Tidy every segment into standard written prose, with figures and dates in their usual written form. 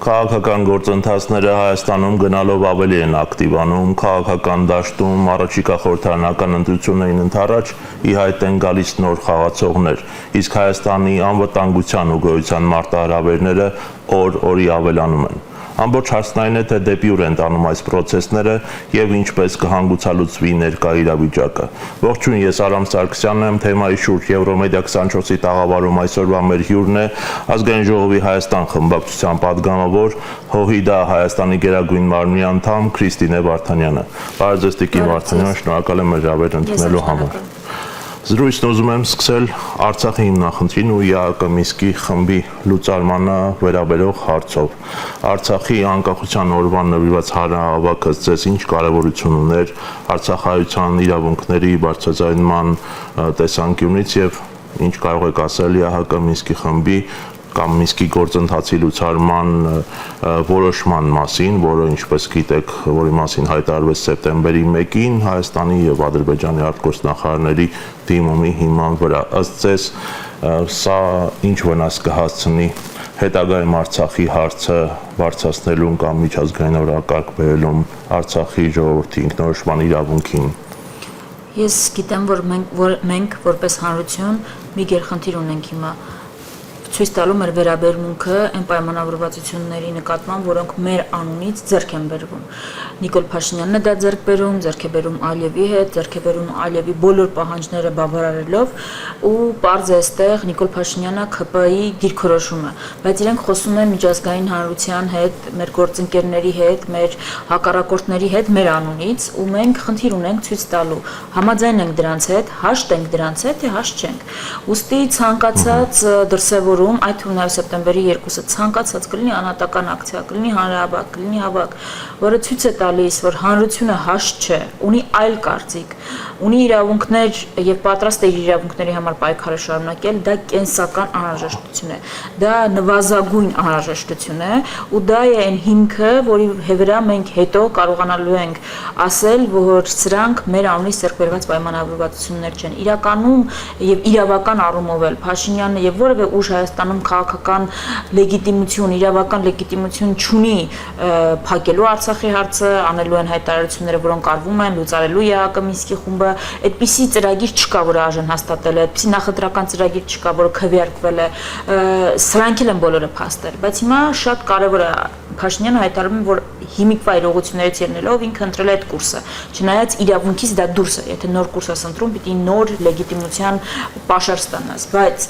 Քաղաքական գործընթացները Հայաստանում գնալով ավելի են ակտիվանում, քաղաքական դաշտում առաջիկա խորհրդարանական ընտրություններին ընդառաջ ի հայտ են գալիս նոր խաղացողներ, իսկ Հայաստանի անվտանգության ու գոյության մարտահրավերները օր-օրի ավելանում են։ Ամբողջ հարցն այն է, թե դեպի ուր են տանում այս պրոցեսները եւ ինչպես կհանգուցալուծվի ներկա իրավիճակը։ Ողջույն, ես Արամ Սարգսյանն եմ, թեմայի շուրջ Եվրոմեդիա 24-ի տաղավարում այսօրվա մեր հյուրն է Ազգային ժողովի Հայաստան խմբակցության падգամավոր ՀՅԴ Հայաստանի գերագույն մարմնի անդամ Քրիստինե Վարդանյանը։ Բարև ձեզ, Տիկին Վարդանյան, շնորհակալ եմ հրավեր ընդունելու համար։ Զրույցն ուզում եմ սկսել Արցախի հիմնախնդրին ու ԵԱՀԿ Մինսկի խմբի լուծարմանը վերաբերող հարցով։ Արցախի անկախության օրվան նվիրված հանրահավաքը ձեզ ինչ կարևորություն ուներ արցախայցյան իրավունքների բարձրաձայնման տեսանկյունից եւ ինչ կարող եք ասել ԵԱՀԿ Մինսկի խմբի կամ Մինսկի գործընթացի լուծարման որոշման մասին, որը ինչպես գիտեք, որի մասին հայտարարվեց սեպտեմբերի 1-ին Հայաստանի եւ Ադրբեջանի արտգործնախարարների դիմումի հիման վրա։ Ըստ ձեզ, սա ինչ վնաս կհասցնի հետագայում Արցախի հարցը բարձրացնելուն կամ միջազգային օրակարգ բերելուն Արցախի ժողովրդի ինքնորոշման իրավունքին։ Ես գիտեմ, որ մենք որպես հանրություն մի գերխնդիր ունենք հիմա ցույց տալու մեր վերաբերմունքը այն պայմանավորվածությունների նկատմամբ, որոնք մեր անունից ձեռք են բերվում։ Նիկոլ Փաշինյանն է դա ձեռք բերում, ձեռք է բերում Ալիևի հետ, ձեռք է բերում Ալիևի բոլոր պահանջները բավարարելով ու պարզ է այստեղ Նիկոլ Փաշինյանը ՔՊ-ի դիրքորոշումը, բայց իրենք խոսում են միջազգային հանրության հետ, մեր գործընկերների հետ, մեր հակառակորդների հետ մեր անունից ու մենք խնդիր ունենք ցույց տալու։ Համաձայն ենք դրանց հետ, հաշտ ենք դրանց հետ, թե հաշտ չենք։ Ոստի ցանկացած դրսևորում այդ թվում նաև սեպտեմբերի 2-ը ցանկացած կլինի անհատական ակցիա, կլինի հանրահավաք, կլինի հավաք, որը ցույց է տալիս, որ հանրությունը հաշտ չէ, ունի այլ կարծիք, ունի իրավունքներ եւ պատրաստ է իր իրավունքների համար պայքարը շարունակել, դա կենսական անհրաժեշտություն է, դա նվազագույն անհրաժեշտություն է ու դա է այն հիմքը, որի վրա մենք հետո կարողանալու ենք ասել, որ սրանք մեր անունից ձեռք բերված պայմանավորվածություններ չեն։ Իրականում եւ իրավական առումով էլ Փաշինյանը եւ որևէ ուժ Հայաստանում քաղաքական լեգիտիմություն, իրավական լեգիտիմություն չունի փակելու Արցախի հարցը, անելու են հայտարարությունները, որոնք արվում են, լուծարելու ԵԱՀԿ Մինսկի խումբը, այդպիսի ծրագիր չկա, որը ԱԺ-ն հաստատել է, այդպիսի նախընտրական ծրագիր չկա, որը քվեարկվել է, սրանք էլ են բոլորը փաստեր, բայց հիմա շատ կարևոր է Փաշինյանը հայտարարում է, որ հիմիկվա իրողություններից ելնելով ինքը ընտրել է այդ կուրսը, չնայած իրավունքից դա դուրս է, եթե նոր կուրս ես ընտրում, պիտի նոր լեգիտիմության պաշար ստանաս, բայց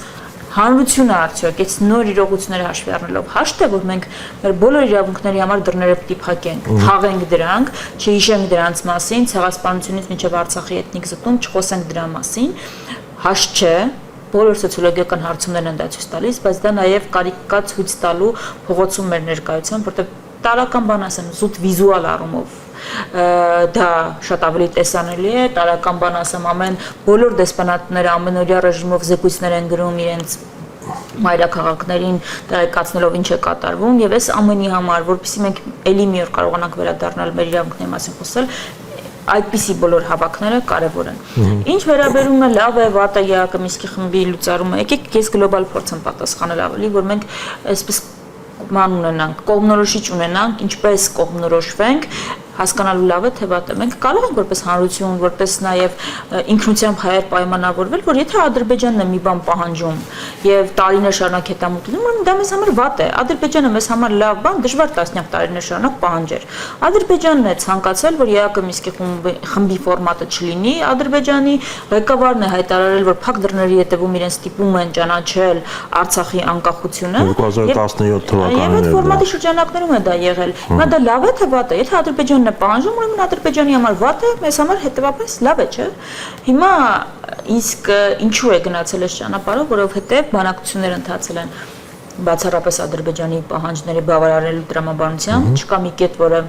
հանրությունը արդյոք այս նոր իրողությունները հաշվի առնելով հաշտ է, որ մենք մեր բոլոր իրավունքների համար դռները պիտի փակենք, թաղենք դրանք, չհիշենք դրանց մասին, ցեղասպանությունից մինչև Արցախի էթնիկ զտում չխոսենք դրա մասին, հաշտ չէ, բոլոր սոցիոլոգիական հարցումներն են դա ցույց տալիս, բայց դա նաև կարիք կա ցույց տալու փողոցում մեր ներկայությամբ, որտեղ տարական բան ասեմ, զուտ վիզուալ առումով դա շատ ավելի տեսանելի է, տարական բան ասեմ, բոլոր դեսպանատները ամենօրյա ռեժիմով զեկույցներ են գրում իրենց մայրաքաղաքներին տեղեկացնելով ինչ է կատարվում եւ այս ամենի համար, որպեսզի մենք ելի մի օր կարողանանք վերադառնալ մեր իրավունքների մասին խոսել, այդպիսի բոլոր հավաքները կարևոր են։ Ինչ վերաբերում է լավ է, վատ է ԵԱՀԿ Մինսկի խմբի լուծարումը, եկեք ես գլոբալ փորձ եմ պատասխանել ավելի, որ մենք այսպես ման ունենանք, կողմնորոշիչ ունենանք, ինչպես կողմնորոշվենք, հասկանալու լավ է թե վատ է։ Մենք կարող ենք որպես հանրություն, որպես նաև ինքնությամբ հայեր պայմանավորվել, որ եթե Ադրբեջանն է մի բան պահանջում եւ տարիներ շարունակ հետամուտ լինում, ուրեմն դա մեզ համար վատ է։ Ադրբեջանը մեզ համար լավ բան, դժվար տասնյակ տարիներ շարունակ պահանջեր։ Ադրբեջանն է ցանկացել, որ ԵԱՀԿ Մինսկի խմբի ֆորմատը չլինի, Ադրբեջանի ղեկավարն է հայտարարել, որ փակ դռների հետևում իրեն ստիպում են ճանաչել Արցախի անկախությունը 2017 թվականին։ Եվ այդ ֆորմատի շրջանակներում է դա եղել։ Հիմա դա լավ է թե վատ է։ Եթե Ադրբեջանն է պահանջում, ուրեմն Ադրբեջանի համար վատ է, մեզ համար հետեւաբար լավ է, չէ՞։ Հիմա իսկ ինչու է գնացել այս ճանապարհով, որովհետեւ բանակցություններ ընթացել են բացառապես Ադրբեջանի պահանջների բավարարելու տրամաբանությամբ, չկա մի կետ, որը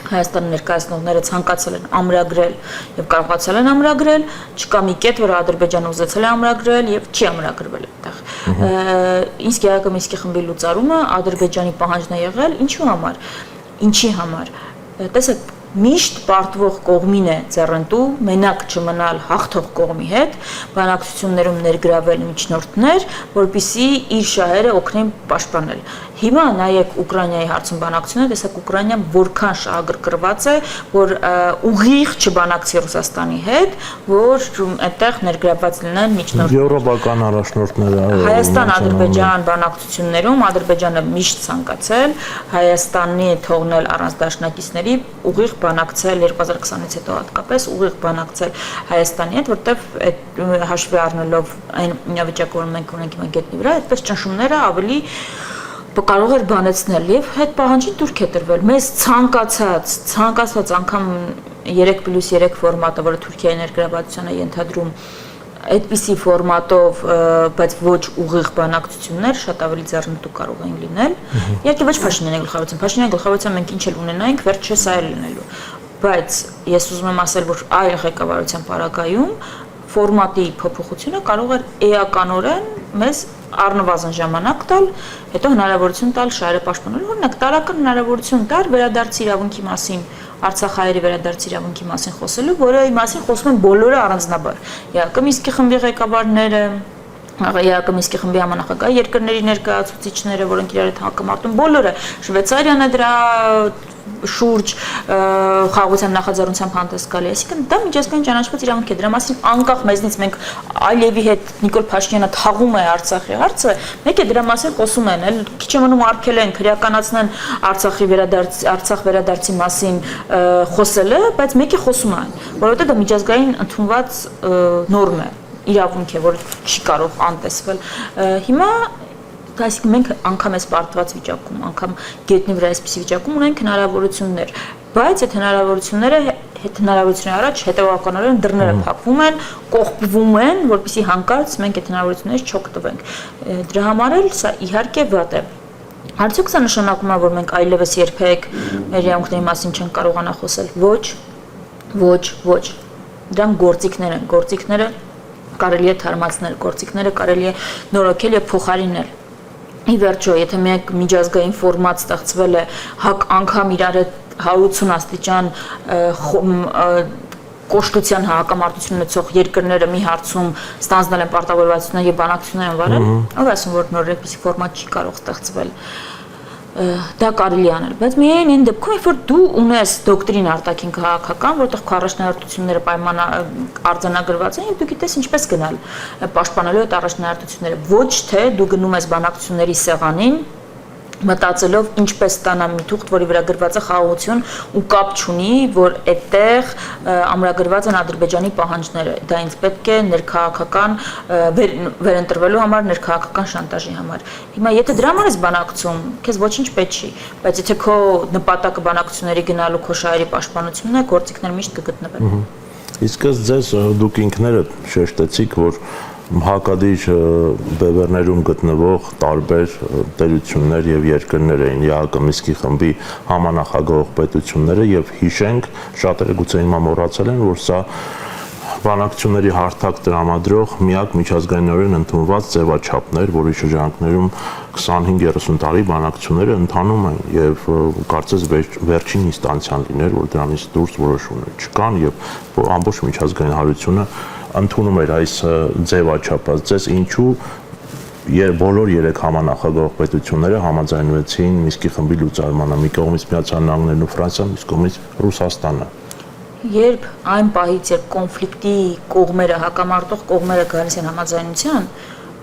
Հայաստանի ներկայացնողները ցանկացել են ամրագրել եւ կարողացել են ամրագրել, չկա մի կետ, որը Ադրբեջանը ուզեցել է ամրագրել եւ չի ամրագրվել այդտեղ։ Իսկ ԵԱՀԿ Մինսկի խմբի լուծարումը Ադրբեջանի պահանջն է եղել, ինչու համար։ Ինչի համար։ Տեսեք, միշտ պարտվող կողմին է ձեռնտու մենակ չմնալ հաղթող կողմի հետ, բանակցություններում ներգրավել միջնորդներ, որպեսզի իր շահերը օգնեն պաշտպանել։ Հիմա նայեք Ուկրաինայի հարցում բանակցությունը, տեսեք Ուկրաինան որքան շահագրգռված է, որ ուղիղ չբանակցի Ռուսաստանի հետ, որ այդտեղ ներգրավված լինեն միջնորդ Եվրոպական առաջնորդները Հայաստան-Ադրբեջան բանակցություններում Ադրբեջանը միշտ ցանկացել Հայաստանի թողնել առանց դաշնակիցների ուղիղ բանակցել 2020-ից հետո հատկապես ուղիղ բանակցել Հայաստանի հետ, որտեղ այդ հաշվի առնելով այն վիճակը, որ մենք ունենք հիմա գետնի վրա, այդպես ճնշումները ավելի կարող էր բանեցնել եւ այդ պահանջին դուրք է տրվել։ Մեզ ցանկացած անգամ 3+3 ֆորմատը, որը Թուրքիայի ներգրավվածությանը ենթադրում այդպիսի ֆորմատով, բայց ոչ ուղիղ բանակցություններ շատ ավելի ձեռնտու կարող են լինել։ Իհարկե ոչ Փաշինյանի գլխավորությամբ, Փաշինյանի գլխավորությամբ մենք ինչ էլ ունենայինք, վերջը սա է լինելու։ Բայց ես ուզում եմ ասել, որ այլ ղեկավարության պարագայում ֆորմատի փոփոխությունը կարող էր էականորեն մեզ առնվազն ժամանակ տալ, հետո հնարավորություն տալ շահերը պաշտպանելու, օրինակ տարական հնարավորություն տար վերադարձի իրավունքի մասին, Արցախահայերի վերադարձի իրավունքի մասին խոսելու, որը մասին խոսում են բոլորը առանձնաբար։ ԵԱԿ Մինսկի խմբի ղեկավարները, ԵԱԿ Մինսկի խմբի համանախագահ երկրների ներկայացուցիչները, որոնք իրար հետ հակամարտում, բոլորը, Շվեյցարիան է դրա շուրջ խաղաղության նախաձեռնությամբ հանդես գալի, այսինքն դա միջազգային ճանաչված իրավունք է, դրա մասին անկախ մեզնից մենք Ալիևի հետ Նիկոլ Փաշինյանը թաղում է Արցախի հարցը, մեկ է դրա մասին խոսում են, էլ քիչ է մնում արգելեն, քրեականացնեն Արցախ վերադարձի մասին խոսելը, բայց մեկ է խոսում են, որովհետև դա միջազգային ընդունված նորմ է, իրավունք է, որ չի կարող անտեսվել։ Հիմա Այսինքն մենք անգամ այս պարտված վիճակում, անգամ գետնի վրա այսպիսի վիճակում ունենք հնարավորություններ, բայց այդ հնարավորությունների առաջ հետևականորեն դռները փակվում են, կողպվում են, որպեսզի հանկարծ մենք այդ հնարավորություններից չօգտվենք։ Դրա համար էլ սա իհարկե վատ է։ Արդյոք սա նշանակում է, որ մենք այլևս երբեք մեր իրավունքների մասին չենք կարողանա խոսել։ Ոչ։ Դրանք գործիքներ են, գործիքները կարելի է թարմացնել, գործիքները կարելի է նորոգել եւ փոխարինել։ Ի վերջո, եթե մենք միջազգային ֆորմատ ստեղծվել է անգամ իրար հետ 180 աստիճան կոշտության հակամարտություն ունեցող երկրները մի հարցում ստանձնել են պարտավորվածություններ եւ բանակցություններ են վարել, ով ասում որ նոր այդպիսի ֆորմատ չի կարող ստեղծվել։ Դա կարելի անել, բայց միայն այն դեպքում, երբ որ դու ունես դոկտրին արտաքին քաղաքական, որտեղ քո առաջնահերթությունները արձանագրված են, եւ դու գիտես ինչպես գնալ պաշտպանելու այդ առաջնահերթությունները, ոչ թե դու գնում ես բանակցությունների սեղանին մտածելով ինչպես ստանամ մի թուղթ, որի վրա գրված է խաղաղություն ու կապ չունի, որ այդտեղ ամրագրված են Ադրբեջանի պահանջները։ Դա ինձ պետք է ներքաղաքական վերընտրվելու համար, ներքաղաքական շանտաժի համար։ Հիմա եթե դրա համար ես բանակցում, քեզ ոչինչ պետք չի, բայց եթե քո նպատակը բանակցությունների գնալու քո շահերի պաշտպանությունն է, գործիքներ միշտ կգտնվեն։ Իսկ ձեզ դուք ինքներդ շեշտեցիք, որ հակադիր բևեռներում գտնվող տարբեր տերություններ եւ երկրներ էին ԵԱԿ Մինսկի խմբի համանախագահող պետությունները եւ հիշենք, շատերը գուցե հիմա մոռացել են, որ սա բանակցությունների հարթակ տրամադրող միակ միջազգայինորեն ընդունված ձևաչափներ, որի շրջանակներում 25-30 տարի բանակցությունները ընթանում են եւ կարծես վերջին ինստանցիան լիներ, որ դրանից դուրս որոշումներ չկան եւ ամբողջ միջազգային հանրությունը ընդունում էր այս ձևաչափը։ Ձեզ ինչու բոլոր երեք համանախագահող պետությունները համաձայնվեցին Մինսկի խմբի լուծարմանը, մի կողմից Միացյալ Նահանգներն ու Ֆրանսիան, մյուս կողմից Ռուսաստանը։ Երբ այն պահից երբ կոնֆլիկտի կողմերը, հակամարտող կողմերը գալիս են համաձայնության,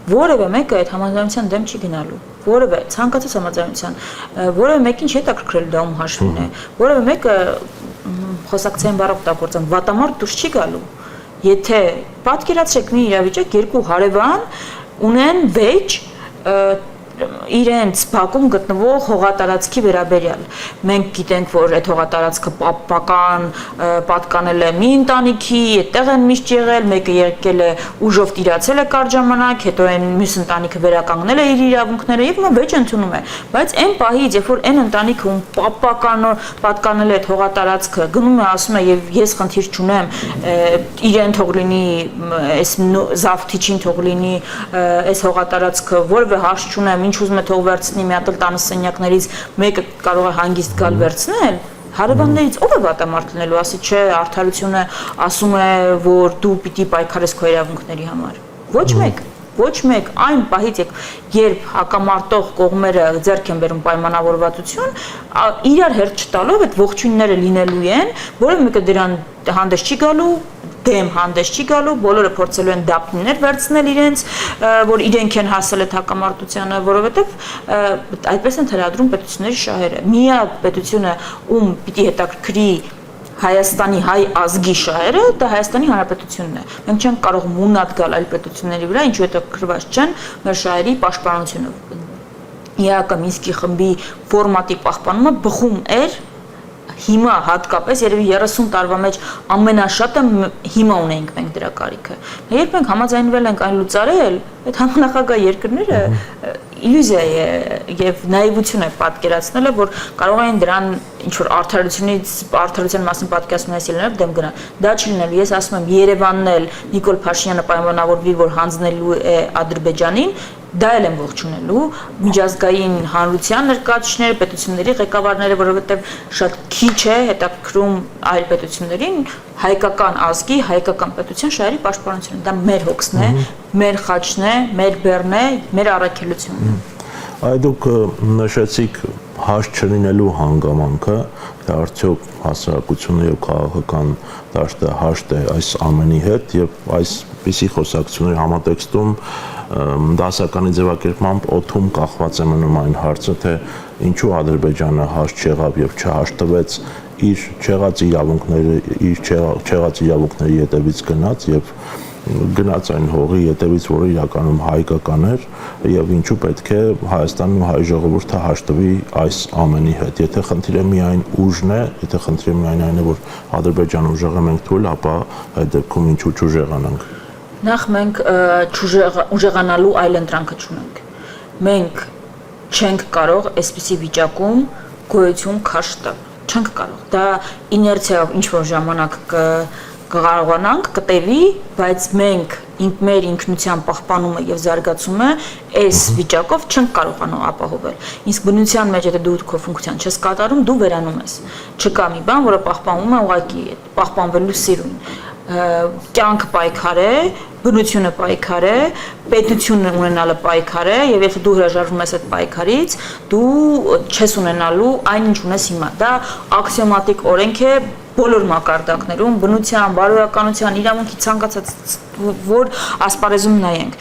որևէ մեկը այդ համաձայնության դեմ չի գնալու, որևէ ցանկացած համաձայնության, որևէ մեկին չի հետաքրքրել դա ում հաշվին է, որևէ մեկը խոսակցային բառ օգտագործեմ, վատամարտ դուրս չի գալու։ Եթե պատկերացրեք մի իրավիճակ, երկու հարևան ունեն վեճ իրենց Բաքում գտնվող հողատարածքի վերաբերյալ։ Մենք գիտենք, որ այդ հողատարածքը պատկանել է մի ընտանիքի, այդտեղ են միշտ եղել, մեկը եկել է ուժով տիրացել է կարճ ժամանակ, հետո այն մյուս ընտանիքը վերականգնել է իր իրավունքները եւ նա վեճ ընդունում է։ Բայց այն պահից, երբ որ այն ընտանիքը ում պատկանել է այդ հողատարածքը, գնում է ասում է եւ ես խնդիր չունեմ, իրեն թող լինի, այս զավթիչին թող լինի, այս հողատարածքը որևէ հարց չունեմ, ինչ ուզում է թող վերցնի, մի հատ էլ տանը սենյակներից մեկը կարող է հանգիստ գալ վերցնել, հարևաններից ով է վատամարտ լինելու, ասի չէ, արդարությունը ասում է, որ դու պիտի պայքարես քո իրավունքների համար։ Ոչ մեկ, ոչ մեկ այն պահից երբ հակամարտող կողմերը ձեռք են բերում պայմանավորվածություն, իրար հերթ չտալով այդ ողջույնները լինելու են, որը մեկը դրան հանդես չի գալու, դեմ հանդես չի գալու, բոլորը փորձելու են դափնիներ վերցնել իրենց, որ իրենք են հասել այդ հակամարտությանը, որովհետև այդպես են թելադրում պետությունների շահերը։ Միակ պետությունը, ում պիտի հետաքրքրի Հայաստանի հայ ազգի շահերը, դա Հայաստանի Հանրապետությունն է։ Մենք չենք կարող մունատ գալ այլ պետությունների վրա, ինչու հետաքրքրված չեն մեր շահերի պաշտպանությունը։ ԵԱԿ Մինսկի խմբի ֆորմատի պահպանումը բխում էր հիմա հատկապես երևի 30 տարվա մեջ ամենաշատը հիմա ունենք մենք դրա կարիքը։ Երբ մենք համաձայնվել ենք այն լուծարել, այդ համանախագահ երկրները իլյուզիա է եւ նաիվություն է պատկերացնելը, որ կարող են դրան ինչ որ արդարության մասին պատկերացումներ լինելով դեմ գնալ։ Դա չի լինելու։ Ես ասում եմ Երևանն էլ Նիկոլ Փաշինյանը պայմանավորվի, որ հանձնելու է Ադրբեջանին, դա էլ են ողջունելու միջազգային հանրության ներկայացուցիչները, պետությունների ղեկավարները, որովհետև շատ քիչ է հետաքրքրում այլ պետություններին հայկական ազգի, հայկական պետության շահերի պաշտպանությունը։ Դա մեր հոգսն է, մեր խաչն է, մեր բեռն է, մեր առաքելությունն է։ Այդ դուք նշեցիք հաշ չլինելու հանգամանքը, թե արդյոք հասարակությունը եւ քաղաքական դաշտը հաշտ է այս ամենի հետ եւ այսպիսի խոսակցությունների համատեքստում դասականի ձևակերպմամբ օդում կախված է մնում այն հարցը, թե ինչու Ադրբեջանը հաշտ չեղավ եւ չհաշտվեց իր չեղած իրավունքների հետևից գնաց եւ գնաց այն հողի հետևից, որը իրականում հայկական էր եւ ինչու պետք է Հայաստանն ու հայ ժողովուրդը հաշտվի այս ամենի հետ։ Եթե խնդիրը միայն ուժն է, եթե խնդիրը միայն այն է, որ Ադրբեջանը ուժեղը մենք թույլ, ապա այդ դեպքում ինչու չուժեղանանք։ Նախ մենք ուժեղանալու այլ ընտրանքը չունենք։ Մենք չենք կարող այսպիսի վիճակում գոյություն քաշ տալ։ Չենք կարող։ Դա իներցիայով ինչ որ ժամանակ կկարողանանք կտևի, բայց մենք մեր ինքնության պահպանումը եւ զարգացումը այս վիճակով չենք կարողանում ապահովել։ Իսկ բնության մեջ եթե դու քո ֆունկցիան չես կատարում, դու վերանում ես։ Չկա մի բան, որը պահպանվում է ուղղակի պահպանվելու սիրուն։ Կյանք պայքար է, բնությունը պայքար է, պետությունը ունենալը պայքար է, եւ եթե դու հրաժարվում ես այդ պայքարից, դու չես ունենալու այն ինչ ունես հիմա։ Դա աքսիոմատիկ օրենք է բոլոր մակարդակներում, բնության, բարոյականության, իրավունքի ցանկացած որ ասպարեզում նայենք։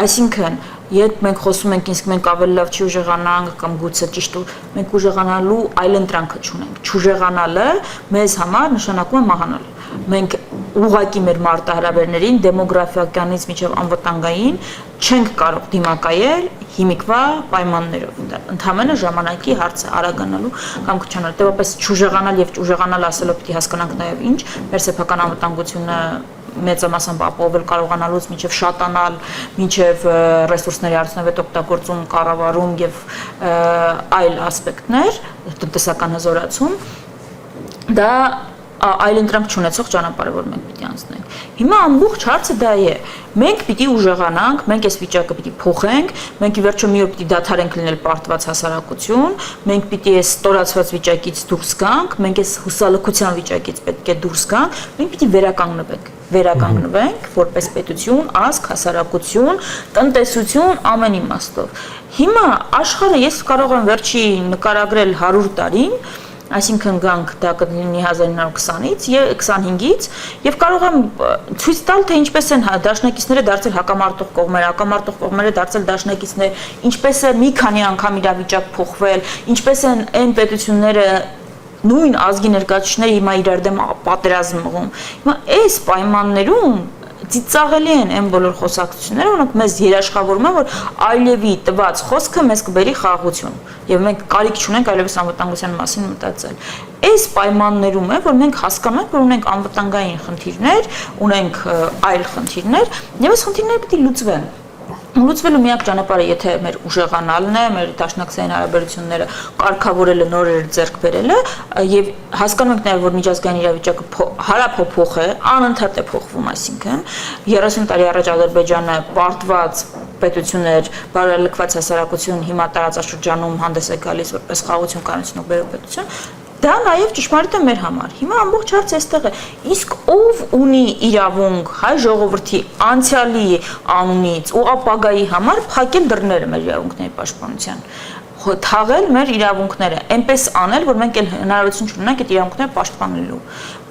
Այսինքն երբ մենք խոսում ենք, իսկ մենք ավելի լավ չի ուժեղանանք կամ գուցե ճիշտ մենք ուժեղանալու այլ ընտրանքը չունենք։ Չուժեղանալը մեզ համար նշանակում է մահանալ։ Մենք ուղղակի մեր մարտահրավերներին դեմոգրաֆիականից մինչև անվտանգային չենք կարող դիմակայել հիմիկվա պայմաններով։ Ընդհանրապես ժամանակի հարցը արագանալու կամ քչանալ։ Դեպապես չուժեղանալ եւ ուժեղանալ ասելով պիտի հասկանանք նաեւ ինչ մեր սեփական անվտանգությունը մեծամասամբ ապահովել կարողանալուց մինչև շատանալ, մինչև ռեսուրսների արդյունավետ օգտագործում, կառավարում եւ այլ ասպեկտներ, տնտեսական հզորացում, դա այլ ընտրանք չունեցող ճանապարհը, որ մենք պիտի անցնենք։ Հիմա ամբողջ հարցը դա է։ Մենք պիտի ուժեղանանք, մենք այս վիճակը պիտի փոխենք, մենք ի վերջո մի օր պիտի դադարենք լինել պարտված հասարակություն, մենք պիտի այս ստորացված վիճակից դուրս գանք, մենք այս հուսալքության վիճակից պետք է դուրս գանք, մենք պիտի վերականգնվենք որպես պետություն, ազգ, հասարակություն, տնտեսություն ամեն իմաստով։ Հիմա աշխարհը ես կարող եմ վերջի նկարագրել 100 տարին, այսինքն գանք դա կլինի 1920-ից եւ 25-ից եւ կարող եմ ցույց տալ թե ինչպես են դաշնակիցները դարձել հակամարտող կողմերը դարձել դաշնակիցներ, ինչպես է մի քանի անգամ իրավիճակ փոխվել, ինչպես են այն պետությունները նույն ազգի ներկայացուցիչները հիմա իրար դեմ պատերազմ մղում։ Հիմա այս պայմաններում ծիծաղելի են այն բոլոր խոսակցությունները, որոնք մեզ երաշխավորում են, որ այլևի տված խոսքը մեզ կբերի խաղաղություն, եւ մենք կարիք չունենք այլևս անվտանգության մասին մտածել։ Այս պայմաններում է, որ մենք հասկանանք, որ ունենք անվտանգային խնդիրներ, ունենք այլ խնդիրներ, եւ այս խնդիրները պետք է լուծվեն։ Լուծվելու միակ ճանապարհը, եթե մեր ուժեղանալն է, մեր դաշնակցային հարաբերությունները կարգավորելը, նորեր ձեռք բերելը եւ հասկանում ենք նաեւ, որ միջազգային իրավիճակը հարափոփող է, անընդհատ է փոխվում, այսինքն 30 տարի առաջ Ադրբեջանը պարտված պետություն էր, բարելքված հասարակություն, հիմա տարածաշրջանում հանդես է գալիս որպես խաղաղություն կանոնությունով բերող պետություն, Դա նաև ճշմարիտ է մեր համար։ Հիմա ամբողջ հարցը այստեղ է։ Իսկ ով ունի իրավունք հայ ժողովրդի անցյալի անունից ու ապագայի համար փակել դռները մեր իրավունքների պաշտպանության, թաղել մեր իրավունքները, այնպես անել, որ մենք էլ հնարավորություն չունենանք այդ իրավունքները պաշտպանելու։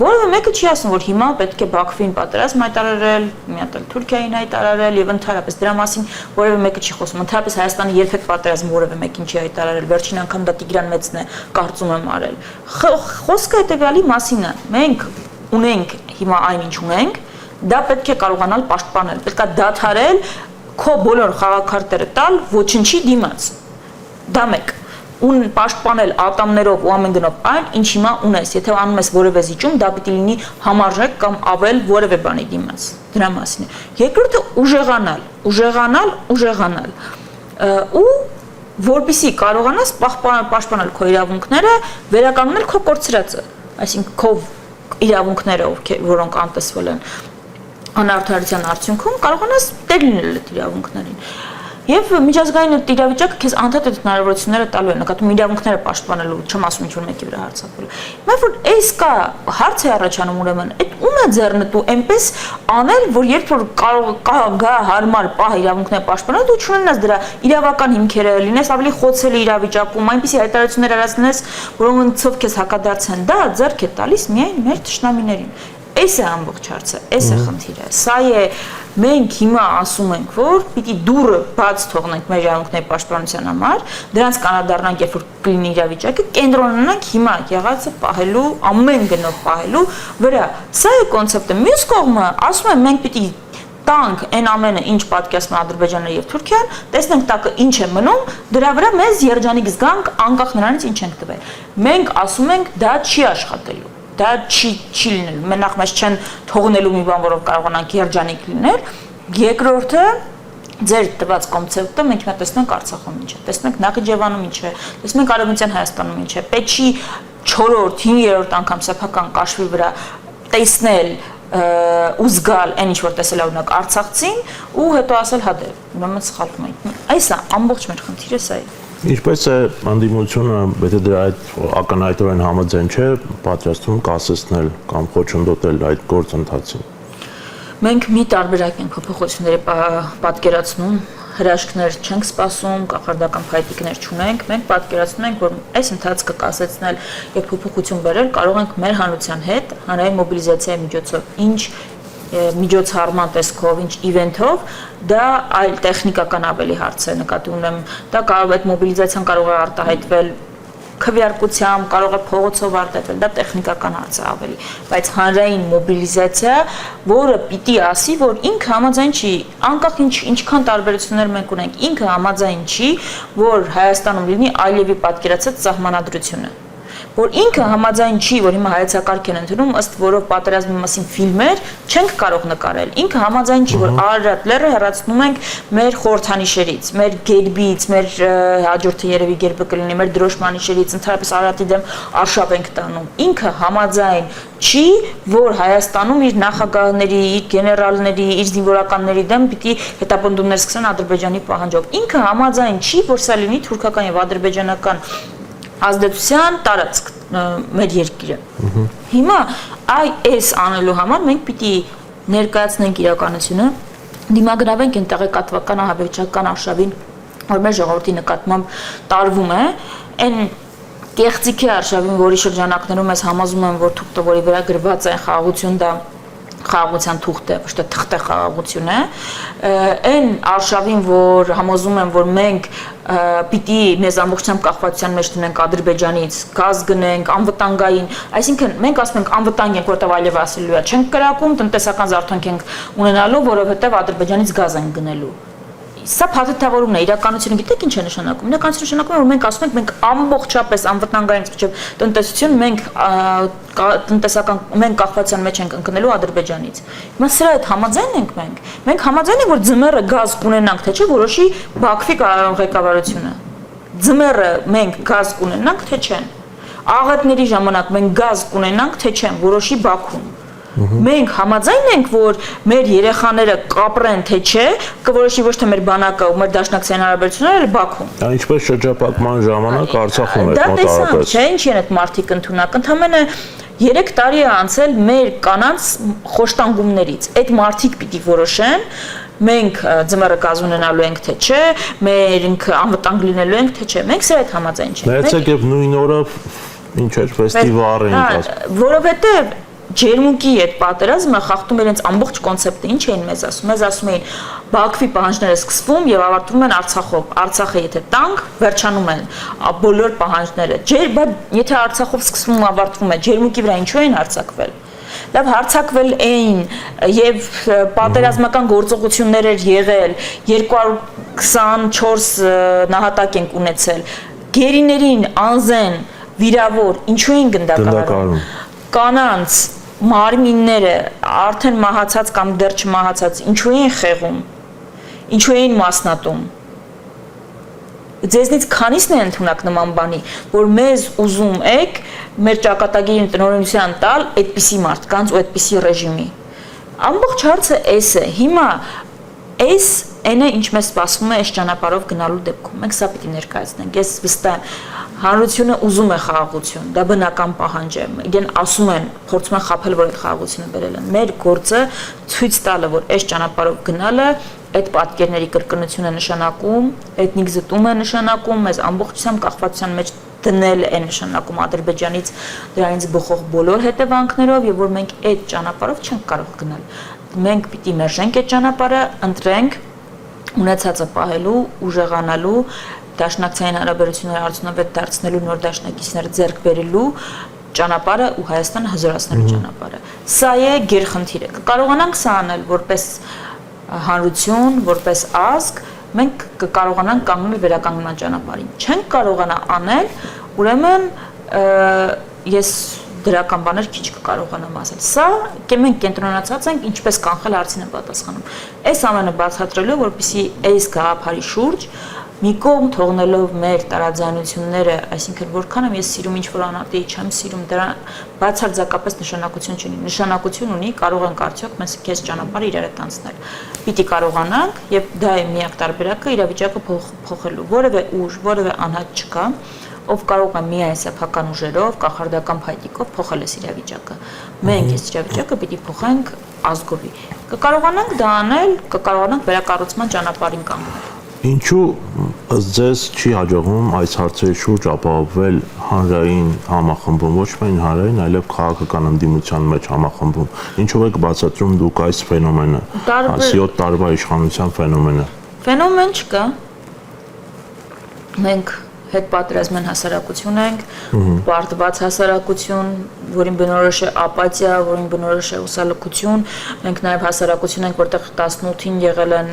Որևէ մեկը չի ասում, որ հիմա պետք է Բաքվին պատերազմ հայտարարել, մի հատ էլ Թուրքիային հայտարարել եւ ընդհանրապես դրա մասին որևէ մեկը չի խոսում։ Ընդհանրապես Հայաստանը երբեք պատերազմ որևէ մեկին չի հայտարարել, վերջին անգամ դա Տիգրան Մեծն է կարծում եմ արել։ Խոսքը հետեւյալի մասին է։ Մենք ունենք հիմա այնինչ ունենք, դա պետք է կարողանալ պաշտպանել, պետք է դադարել քո բոլոր խաղաքարտերը տալ ոչնչի դիմաց։ Դա մեկ ուն պաշտպանել ատամներով ու ամեն գնով այն, ինչ հիմա ունես, եթե անում ես որևէ զիջում, դա պիտի լինի համարժեք կամ ավել որևէ բանի դիմաց։ Դրա մասին է։ Երկրորդը ուժեղանալ։ Ու որպեսզի կարողանաս պաշտպանել քո իրավունքները, վերականգնել քո կորցրածը, այսինքն քո իրավունքները, որոնք անտեսվել են անարդարության արդյունքում, կարողանաս տեր լինել այդ իրավունքներին։ Եվ միջազգային իրավիճակը քեզ անդադ այդ հնարավորությունները տալու է, նկատում իրավունքները պաշտպանելու, չեմ ասում ինչ-որ մեկի վրա հարձակվելու։ Բայց որ այս կա հարց է առաջանում ուրեմն, այդ ում է ձեռնտու այնպես անել, որ երբ որ գա հարմար պահ իրավունքները պաշտպանել, դու չունենաս դրա իրավական հիմքերը, լինես ավելի խոցելի իրավիճակում, այնպիսի հայտարարություններ արածնես, որոնցով քեզ հակադարձեն, դա ձեռք է տալիս միայն մեր թշնամիներին։ Այս է ամբողջ հարցը, այս է խնդիրը։ Սա է մենք հիմա ասում ենք, որ պիտի դուռը բաց թողնենք մեր իրավունքների պաշտպանության համար, դրանց կանադառնանք, երբ որ կլինի իրավիճակը, կենտրոնանանք հիմա եղածը պահելու, ամեն գնով պահելու վրա։ Սա է կոնցեպտը։ Մյուս կողմը ասում եմ, մենք պիտի տանք այն ամենը, ինչ պատկերացնում Ադրբեջանը եւ Թուրքիան, տեսնենք տակը ինչ է մնում, դրա վրա մեզ երջանիկ զգանք անկախ նրանից ինչ ենք տվել։ Մենք ասում ենք, դա չի աշխատելու։ Դա չի լինելու, մենակ մեզ չեն թողնելու մի բան, որով կարողանանք երջանիկ լինել։ Երկրորդը ձեր տված կոնցեպտը մենք հիմա տեսնենք Արցախում ինչ է, տեսնենք Նախիջևանում ինչ է, տեսնենք Արևմտյան Հայաստանում ինչ է, պետք չի 4-րդ, 5-րդ անգամ սեփական կաշվի վրա տեսնել ու զգալ այն ինչ որ տեսել օրինակ Արցախցին ու հետո ասել հա դե ուրեմն սխալվում ենք։ Այս է ամբողջ մեր խնդիրը սա է։ Ինչպես է անդիմությունը, եթե դրա այդ ակնհայտորեն համաձայն չէ, պատրաստվում կասեցնել կամ խոչընդոտել այդ գործընթացին։ Մենք մի տարբերակ ենք փոփոխությունների պատկերացնում, հրաշքներ չենք սպասում, կախարդական փայտիկներ չունենք, մենք պատկերացնում ենք, որ այս ընթացքը կասեցնել եւ փոփոխություն բերել կարող ենք մեր հանրության հետ, հանրային մոբիլիզացիայի միջոցով, ինչ միջոցառման տեսքով, ինչ իվենթով, դա այլ տեխնիկական ավելի հարց է, նկատի ունեմ, դա կարող է այդ մոբիլիզացիան կարող է արտահայտվել քվեարկությամբ, կարող է փողոցով արտահայտվել, դա տեխնիկական հարց է ավելի, բայց հանրային մոբիլիզացիա, որը պիտի ասի, որ ինքը համաձայն չի, անկախ ինչքան տարբերություններ մենք ունենք, ինքը համաձայն չի, որ Հայաստանում լինի այլևի պատկերացած սահմանադրությունը։ Որ ինքը համաձայն չի, որ հիմա հայեցակարգ են ընդունում, ըստ որով պատերազմի մասին ֆիլմեր չենք կարող նկարել։ Ինքը համաձայն չի, որ Արարատ լեռը հեռացնում ենք մեր խորհրդանիշերից, մեր գերբից, մեր հաջորդը երևի գերբը կլինի, մեր դրոշմանիշերից, ընդհանրապես Արարատի դեմ արշավ ենք տանում։ Ինքը համաձայն չի, որ Հայաստանում իր նախագահների, իր գեներալների, իր զինվորականների դեմ պիտի հետապնդումներ սկսեն Ադրբեջանի պահանջով։ Ինքը համաձայն չի, որ սա լինի թուրքական եւ ադրբեջանական ազդեցության տարածք մեր երկիրը։ Հիմա այս անելու համար մենք պիտի ներկայացնենք իրականությունը, դիմագրավենք այն տեղեկատվական ահաբեկչական արշավին, որ մեր ժողովրդի նկատմամբ տարվում է, այն կեղծիքի արշավին, որի շրջանակներում ես համոզում եմ, որ թուղթը, որի վրա գրված է խաղաղություն, դա խաղաղության թուղթ է, ոչ թե թղթե խաղաղություն է, այն արշավին, որ համոզում եմ, որ մենք պիտի մեզ ամբողջությամբ կախվածության մեջ տնենք Ադրբեջանից, գազ գնենք, անվտանգային, այսինքն մենք ասում ենք անվտանգ ենք, որտեղ այլև ասելու է, չենք կրակում, տնտեսական զարթոնք ենք ունենալու, որովհետև Ադրբեջանից գազ ենք գնելու։ Սա փաթեթավորումն է, իրականությունը գիտեք ինչ է նշանակում։ Իրականությունը նշանակում է, որ մենք ասում ենք, մենք ամբողջապես անվտանգային տնտեսություն, մենք կախվածության մեջ ենք ընկնելու Ադրբեջանից։ Հիմա սրա հետ համաձայն ենք մենք։ Մենք համաձայն ենք, որ ձմեռը գազ կունենանք, թե չէ, որոշի Բաքվի ղեկավարությունը։ Ձմեռը մենք գազ կունենանք, թե չեն։ Աղետների ժամանակ մենք գազ կունենանք, թե չեն, որոշի Բաքուն։ Մենք համաձայն ենք, որ մեր երեխաները կապրեն թե չէ, կորոշի ոչ թե մեր բանակը ու մեր դաշնակցային հարաբերությունները, այլ Բաքուն։ Ինչպես շրջափակման ժամանակ Արցախում էր Դա տեսանք, մոտավորապես։ չէ, ինչ են այդ մարդիկ ընդունակ։ Ընդամենը 3 տարի է անցել մեր կանանց խոշտանգումներից։ Այդ մարդիկ պիտի որոշեն, մենք ձմեռը գազ ունենալու ենք թե չէ, մենք անվտանգ լինելու ենք թե չէ։ Մենք սա այդ համաձայն չենք։ Ներեցեք եւ նույն օրը ինչ էր ֆեստիվալ էին։ Որովհետեւ ջերմուկի այդ պատերազմը խախտում էր այնց ամբողջ կոնցեպտը, ինչ էին մեզ ասում։ Մեզ ասում էին Բաքվի պահանջները սկսվում եւ ավարտվում են Արցախով։ Արցախը եթե տանք, վերջանում են բոլոր պահանջները։ Բայց եթե Արցախով սկսվում ու ավարտվում է, ջերմուկի վրա ինչու են հարձակվել։ Լավ հարձակվել էին եւ պատերազմական գործողություններ էր եղել 224 նահատակ են ունեցել գերիներին անզեն վիրավոր ինչու են գնդակարում կանանց մարմինները արդեն մահացած կամ դեռ չմահացած ինչու են խեղում ինչու են մասնատում Ձեզնից քանիսն է ընդունակ նման բանի, որ մեզ ուզում եք մեր ճակատագիրին տնօրինության տալ այդպիսի մարդկանց ու այդպիսի ռեժիմի։ Ամբողջ հարցը էս է։ Հիմա էս այնը ինչ մեզ սպասվում է այս ճանապարհով գնալու դեպքում։ Մենք սա պիտի ներկայացնենք։ Ես վստահ եմ, հանրությունը ուզում է խաղաղություն, դա բնական պահանջ է։ Իրեն ասում են, փորձում են խաբել, որ այդ խաղաղությունը բերել են։ Մեր գործը ցույց տալը, որ այս ճանապարհով գնալը այդ պատկերների կրկնությունը նշանակում, էթնիկ զտում է նշանակում, մեզ ամբողջությամբ կախվածության մեջ դնել է նշանակում Ադրբեջանից դրանից բխող բոլոր հետևանքներով եւ որ մենք այդ ճանապարհով չենք կարող գնալ։ Մենք պիտի մերժենք այդ ճանապարհը, ընտրենք ունեցածը պահելու, ուժեղանալու, դաշնակցային հարաբերությունները արդյունավետ դարձնելու, նոր դաշնակիցներ ձեռք բերելու ճանապարհը ու Հայաստանը հզորացնելու ճանապարհը։ Սա է գերխնդիրը։ Կկարողանանք սա անել որպես հանրություն, որպես ազգ, մենք կկարողանանք կանգնել վերականգնման ճանապարհին։ Չենք կարողանա անել, ուրեմն ես դրական բաներ քիչ կկարողանամ ասել։ Սա մենք կենտրոնացած ենք ինչպես կանխել հարցին պատասխանում։ Այս ամենը բացատրելու, որպեսզի այս գաղափարի շուրջ մի կողմ թողնելով մեր տարաձայնությունները, այսինքն որքան եմ ես սիրում ինչ-որ անարտի, չեմ սիրում, դրա բացարձակապես նշանակություն չունի։ Նշանակություն ունի, կարող ենք արդյոք մենք քեզ ճանապարհը իրար հետ անցնել։ Պիտի կարողանանք, եւ դա է միակ տարբերակը իրավիճակը փոխելու։ Որևէ ուժ, որևէ անհատ չկա, ով կարող է միայն սեփական ուժերով, կախարդական փայտիկով փոխել այս իրավիճակը։ Մենք այս իրավիճակը պիտի փոխենք ազգովի։ Կկարողանանք դա անել, կկարողանանք վերակառուցման ճանապարհին կանգնել։ Ինչու ըստ ձեզ չի հաջողվում այս հարցերի շուրջ ապահովել հանրային համախմբում, ոչ միայն հանրային, այլև քաղաքական ընդդիմության մեջ համախմբում։ Ինչով եք բացատրում դուք այս ֆենոմենը, 7 տարվա իշխանության ֆենոմենը։ Ֆենոմեն չկա։ Մենք հետ պատերազմային հասարակություն ենք, պարտված հասարակություն, որին բնորոշ է ապաթիա, որին բնորոշ է հուսալքություն, մենք նաև հասարակություն ենք, որտեղ 18-ին եղել են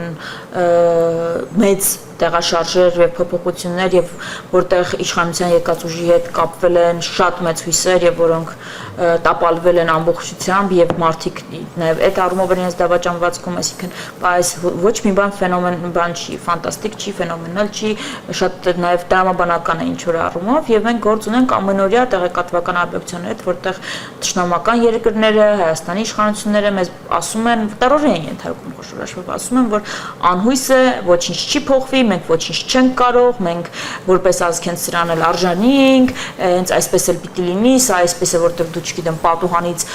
մեծ տեղաշարժեր եւ փոփոխություններ եւ որտեղ իշխանության եկած ուժի հետ կապվել են շատ մեծ հույսեր եւ որոնք տապալվել են ամբողջությամբ եւ մարդիկ նաեւ այդ առումով իրենց դավաճանվածքում, այսինքն այս ոչ մի բան ֆենոմեն բան չի, ֆանտաստիկ չի, ֆենոմենալ չի, շատ նաեւ տրամաբանական է ինչ որ առումով եւ մենք գործ ունենք ամենօրյա տեղեկատվական աբեկցիաների հետ, որտեղ ճշնամական երկրները, Հայաստանի իշխանությունները մեզ ասում են, տերորի են ենթարկում խոշոր հաշվով, ասում են, որ անհույս է, ոչինչ չի փոխվի, մենք ոչինչ չենք կարող, մենք որպես ազգ հենց սրան էլ արժանի ենք, հենց այսպես էլ պիտի լինի, սա այսպես է, որտեղ դու չգիտեմ, պատուհանից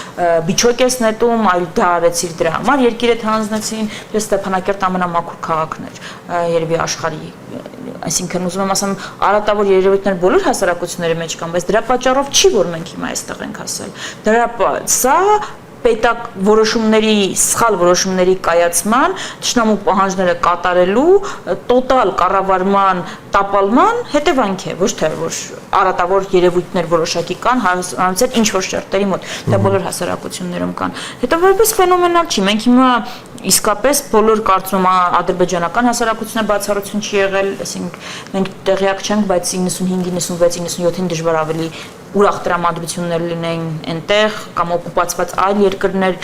բիչոկ ես նետում, այլ դա արեցիր դրա համար, երկիրը հանձնեցին, ես Ստեփանակերտ ամենամաքուր քաղաքն էր, երևի աշխարհի, այսինքն ուզում եմ ասեմ, արատավոր երևույթներ բոլոր հասարակությունների մեջ կան, բայց դրա պատճառով չի, որ մենք հիմա այստեղ ենք հասել։ Սա պետակ որոշումների, սխալ որոշումների կայացման, ճշնամու պահանջները կատարելու, տոտալ կառավարման տապալման հետևանք է, ոչ թե որ արատավոր երևույթներ որոշակի կան, հանրության ինչ որ շերտերի մոտ, դա բոլոր հասարակություններում կան։ Հետո որպես ֆենոմենալ չի, մենք հիմա իսկապես բոլոր կարծում ադրբեջանական հասարակությունը բացառություն չի եղել, այսինքն մենք տեղյակ չենք, բայց 95, 96, 97-ին դժվար ավելի ուրախ տրամադրություններ լինեն այնտեղ կամ օկուպացված այլ երկրներ,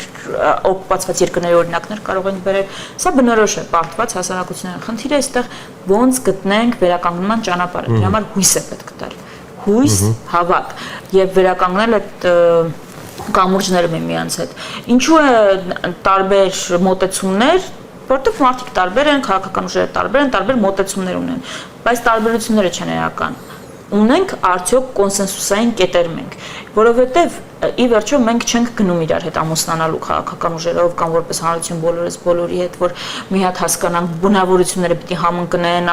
օկուպացված երկրների օրինակներ կարող են բերել։ Սա բնորոշ է պարտված հասարակությունների խնդիրը, այստեղ ոնց գտնենք վերականգնման ճանապարհը։ Դրա համար հույս է պետք տալ։ Հույս, հավատ եւ վերականգնել այդ կամուրջները միմյանց հետ։ Ինչու է տարբեր մոտեցումներ, որտեղ մարդիկ տարբեր են, քաղաքական ուժերը տարբեր են, տարբեր մոտեցումներ ունեն, բայց տարբերությունները չեն էական։ Ունենք արդյոք կոնսենսուսային կետեր մենք, որովհետև ի վերջո մենք չենք գնում իրար հետ ամուսնանալու քաղաքական ուժերով կամ որպես հանրություն բոլորս բոլորի հետ, որ մի հատ հասկանանք բնավորությունները պիտի համընկնեն,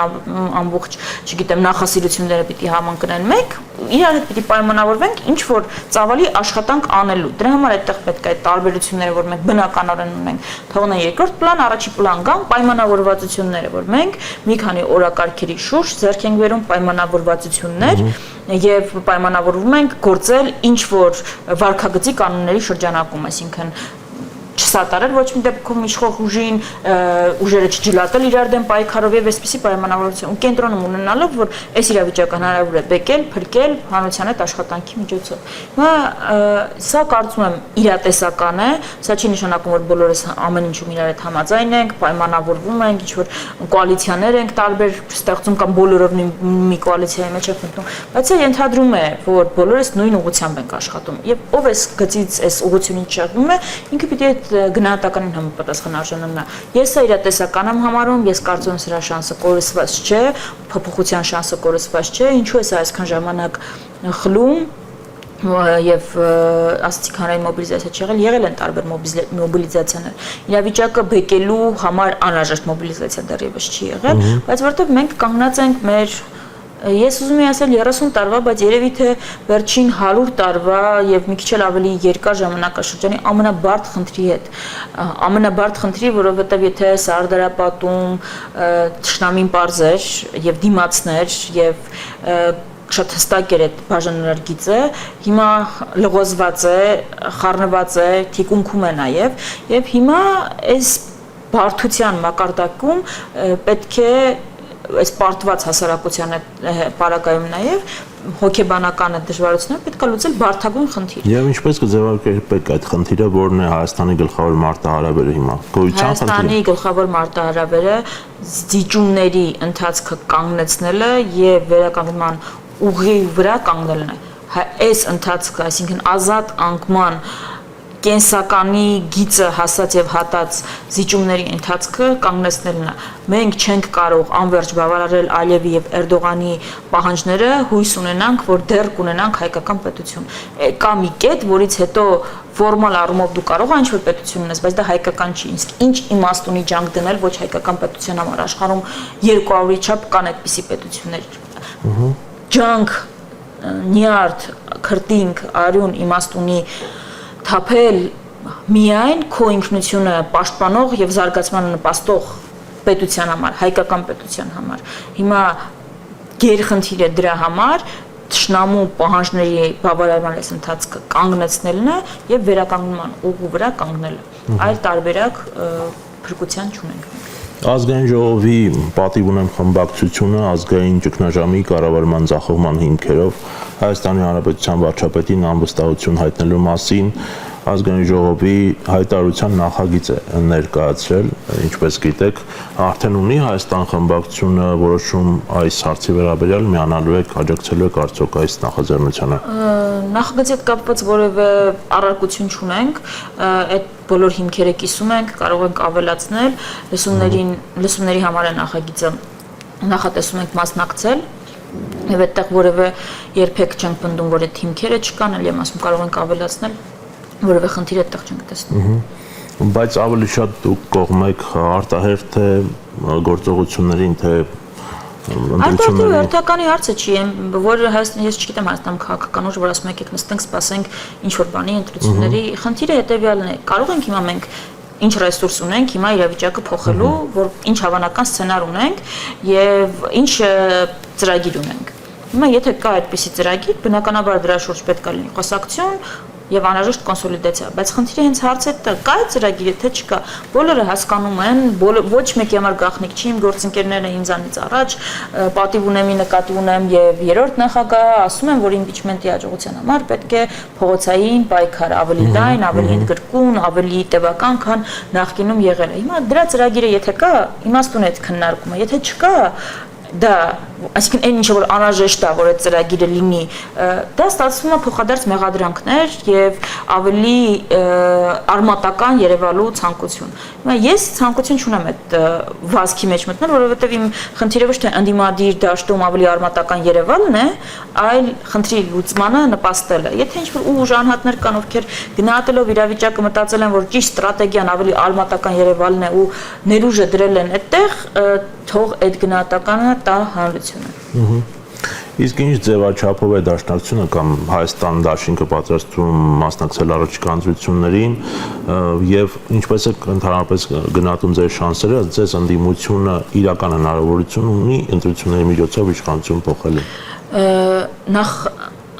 ամբողջ, չգիտեմ, նախասիրությունները պիտի համընկնեն, մենք իրար հետ պիտի պայմանավորվենք ինչ որ ծավալի աշխատանք անելու։ Դրա համար այդտեղ պետք է այդ տարբերությունները, որ մենք բնականորեն ունենք, թողնեն երկրորդ պլան, առաջի պլան գան պայմանավորվածությունները, որ մենք մի քանի օրակարգերի շուրջ ձեռք ենք բերում պայմանավորվածություններ եւ պայմանավորվում ենք գործել ինչ որ վարքագծի կանոնների շրջանակում, այսինքն չսատարել ոչ մի դեպքում իշխող ուժին, ուժերը չջլատել իրար դեմ պայքարով եւ այսպիսի պայմանավորվածություն ու կենտրոնում ունենալով, որ այս իրավիճակը հնարավոր է բեկել, փրկել հանրության հետ աշխատանքի միջոցով։ Հիմա սա կարծում եմ իրատեսական է, սա չի նշանակում, որ բոլորս ամեն ինչում իրար հետ համաձայն ենք, պայմանավորվում ենք, ինչ որ կոալիցիաներ ենք տարբեր ստեղծում կամ բոլորով մի կոալիցիայի մեջ ենք մտնում, բայց սա ենթադրում է, որ բոլորս նույն ուղղությամբ ենք աշխատում եւ ով էս գծից այս ուղղությունից շեղվում է, ինքը պիտի գնահատականին համապատասխան արժանանա։ Ես սա իրատեսական եմ համարում, ես կարծում եմ սրա շանսը կորսված չէ, փոփոխության շանսը կորսված չէ, ինչու է սա այսքան ժամանակ խլում եւ ասացիք հանրային մոբիլիզացիա եղել են տարբեր մոբիլիզացիաներ։ Իրավիճակը բեկելու համար անհրաժեշտ մոբիլիզացիա դեռևս չի եղել, բայց որովհետեւ մենք կանգնած ենք մեր Ես ուզում եմ ասել 30 տարվա, բայց երևի թե վերջին 100 տարվա եւ մի քիչ էլ ավելի երկար ժամանակաշրջանի ամենաբարդ խնդրի հետ։ Ամենաբարդ խնդրի, որովհետեւ եթե Սարդարապատում ճշնամին պարզեր եւ դիմացներ եւ շատ հստակ էր այդ բաժանարարգիծը, հիմա լղոզված է, խառնված է, թիկունքում է նաեւ եւ հիմա այս բարդության մակարդակում պետք է այս պարտված հասարակության պարագայում նաև հոգեբանական դժվարությունները պետք է լուծել բարդագույն խնդիր։ Եվ ինչպես կձևակերպեք այդ խնդիրը, որն է Հայաստանի գլխավոր մարտահրավերը հիմա։ Հայաստանի գլխավոր մարտահրավերը զիջումների ընթացքը կանգնեցնելը եւ վերականգնման ուղի վրա կանգնելն է։ Այս ընթացքը, այսինքն ազատ անկման կենսականի գիծը հասած եւ հատած զիջումների ընթացքը կանգնեցնելն է։ Մենք չենք կարող անverջ բավարարել Ալիևի եւ Էրդողանի պահանջները, հույս ունենանք, որ դեռ կունենանք հայկական պետություն։ Կա մի կետ, որից հետո ֆորմալ առումով դու կարող ես ինչ-որ պետություն ունես, բայց դա հայկական չի։ Իսկ ինչ իմաստ ունի ջանք դնել ոչ հայկական պետության համար աշխարհում 200-ի չափ կան այդպիսի պետություններ։ Ջանք, նյարդ, քրտինք, արյուն իմաստ ունի թափել միայն քո ինքնությունը պաշտպանող եւ զարգացմանը նպաստող պետության համար, հայկական պետության համար։ Հիմա գերխնդիրը դրա համար թշնամու պահանջների բավարարման այս ընթացքը կանգնեցնելն է եւ վերականգնման ուղու վրա կանգնելը։ Այլ տարբերակ փրկության չունենք։ Ազգային ժողովի պատիվ ունեմ խմբակցությունը ազգային ճգնաժամի կառավարման ձախողման հիմքերով Հայաստանի Հանրապետության վարչապետին անվստահություն հայտնելու մասին ազգային ժողովի հայտարարության նախագիծ է ներկայացրել, ինչպես գիտեք, արդեն ունի Հայաստան խմբակցությունը որոշում այս հարցի վերաբերյալ միանալու եք, աջակցելու եք արդյոք այս նախաձեռնությանը։ Նախագծի հետ կապված որևէ առարկություն չունենք, այդ բոլոր հիմքերը կիսում ենք, կարող ենք ավելացնել, լսումների համար է նախագիծը նախատեսում ենք մասնակցել եւ այդտեղ որևէ երբեք չենք պնդում, որ այդ հիմքերը չկան, այլ եմ ասում կարող ենք ավելացնել, որևէ խնդիր այդտեղ չենք տեսնում։ Բայց ավելի շատ դուք կողմ եք արտահերթ թե գործողություններին, թե Արտահերթի հերթականի հարցը չի, որ Հայաստան ես չգիտեմ Հայաստանում քաղաքական ուժ, որ ասում եք նստենք, սպասենք ինչ որ բանի ընտրությունների, խնդիրը հետեւյալն է։ Կարող ենք հիմա մենք ինչ ռեսուրս ունենք հիմա իրավիճակը փոխելու, որ ինչ հավանական սցենար ունենք եւ ինչ ծրագիր ունենք։ Հիմա եթե կա այդպիսի ծրագիր, բնականաբար դրա շուրջ պետք է լինի խոսակցություն եւ անհրաժեշտ կոնսոլիդացիա, բայց խնդիրը հենց հարցը դա կա ծրագիրը թե չկա։ Բոլորը հասկանում են, ոչ մեկի համար գաղտնիք չի, իմ գործընկերները ինձանից առաջ պատիվ ունեմ, նկատի ունեմ եւ երրորդ նախագահը ասում են, որ իմպիչմենտի հաջողության համար պետք է փողոցային պայքար ավելի լայն, ավելի ընդգրկուն, ավելի տևական, քան նախկինում եղել է։ Հիմա դրա ծրագիրը եթե կա, իմաստուն է այդ քննարկումը, եթե չկա, դա, այսինքն այն ինչը որ անհրաժեշտ է, որ այդ ծրագիրը լինի, դա ստացվում է փոխադարձ մեղադրանքներ եւ ավելի արմատական Երևանու ցանկություն։ Հիմա ես ցանկություն չունեմ այդ վազքի մեջ մտնել, որովհետեւ իմ խնդիրը ոչ թե ընդդիմադիր դաշտում ավելի արմատական Երևանն է, այլ խնդրի լուծմանը նպաստելը։ Եթե ինչ-որ ուժ անհատներ կան, ովքեր գնահատելով իրավիճակը մտածել են, որ ճիշտ ստրատեգիան ավելի արմատական Երևանն է ու ներուժը դրել են այդտեղ, թող այդ գնահատականը տա հանրությունը։ Իսկ ինչ ձևաչափով է դաշնակցությունը կամ Հայաստան դաշինքը պատրաստվում մասնակցել առաջիկա ընտրություններին եւ ինչպես է ընդհանրապես գնահատում ձեր շանսերը, ձեզ ընդդիմությունը իրական հնարավորություն ունի ընտրությունների միջոցով իշխանություն փոխելու։ Նախ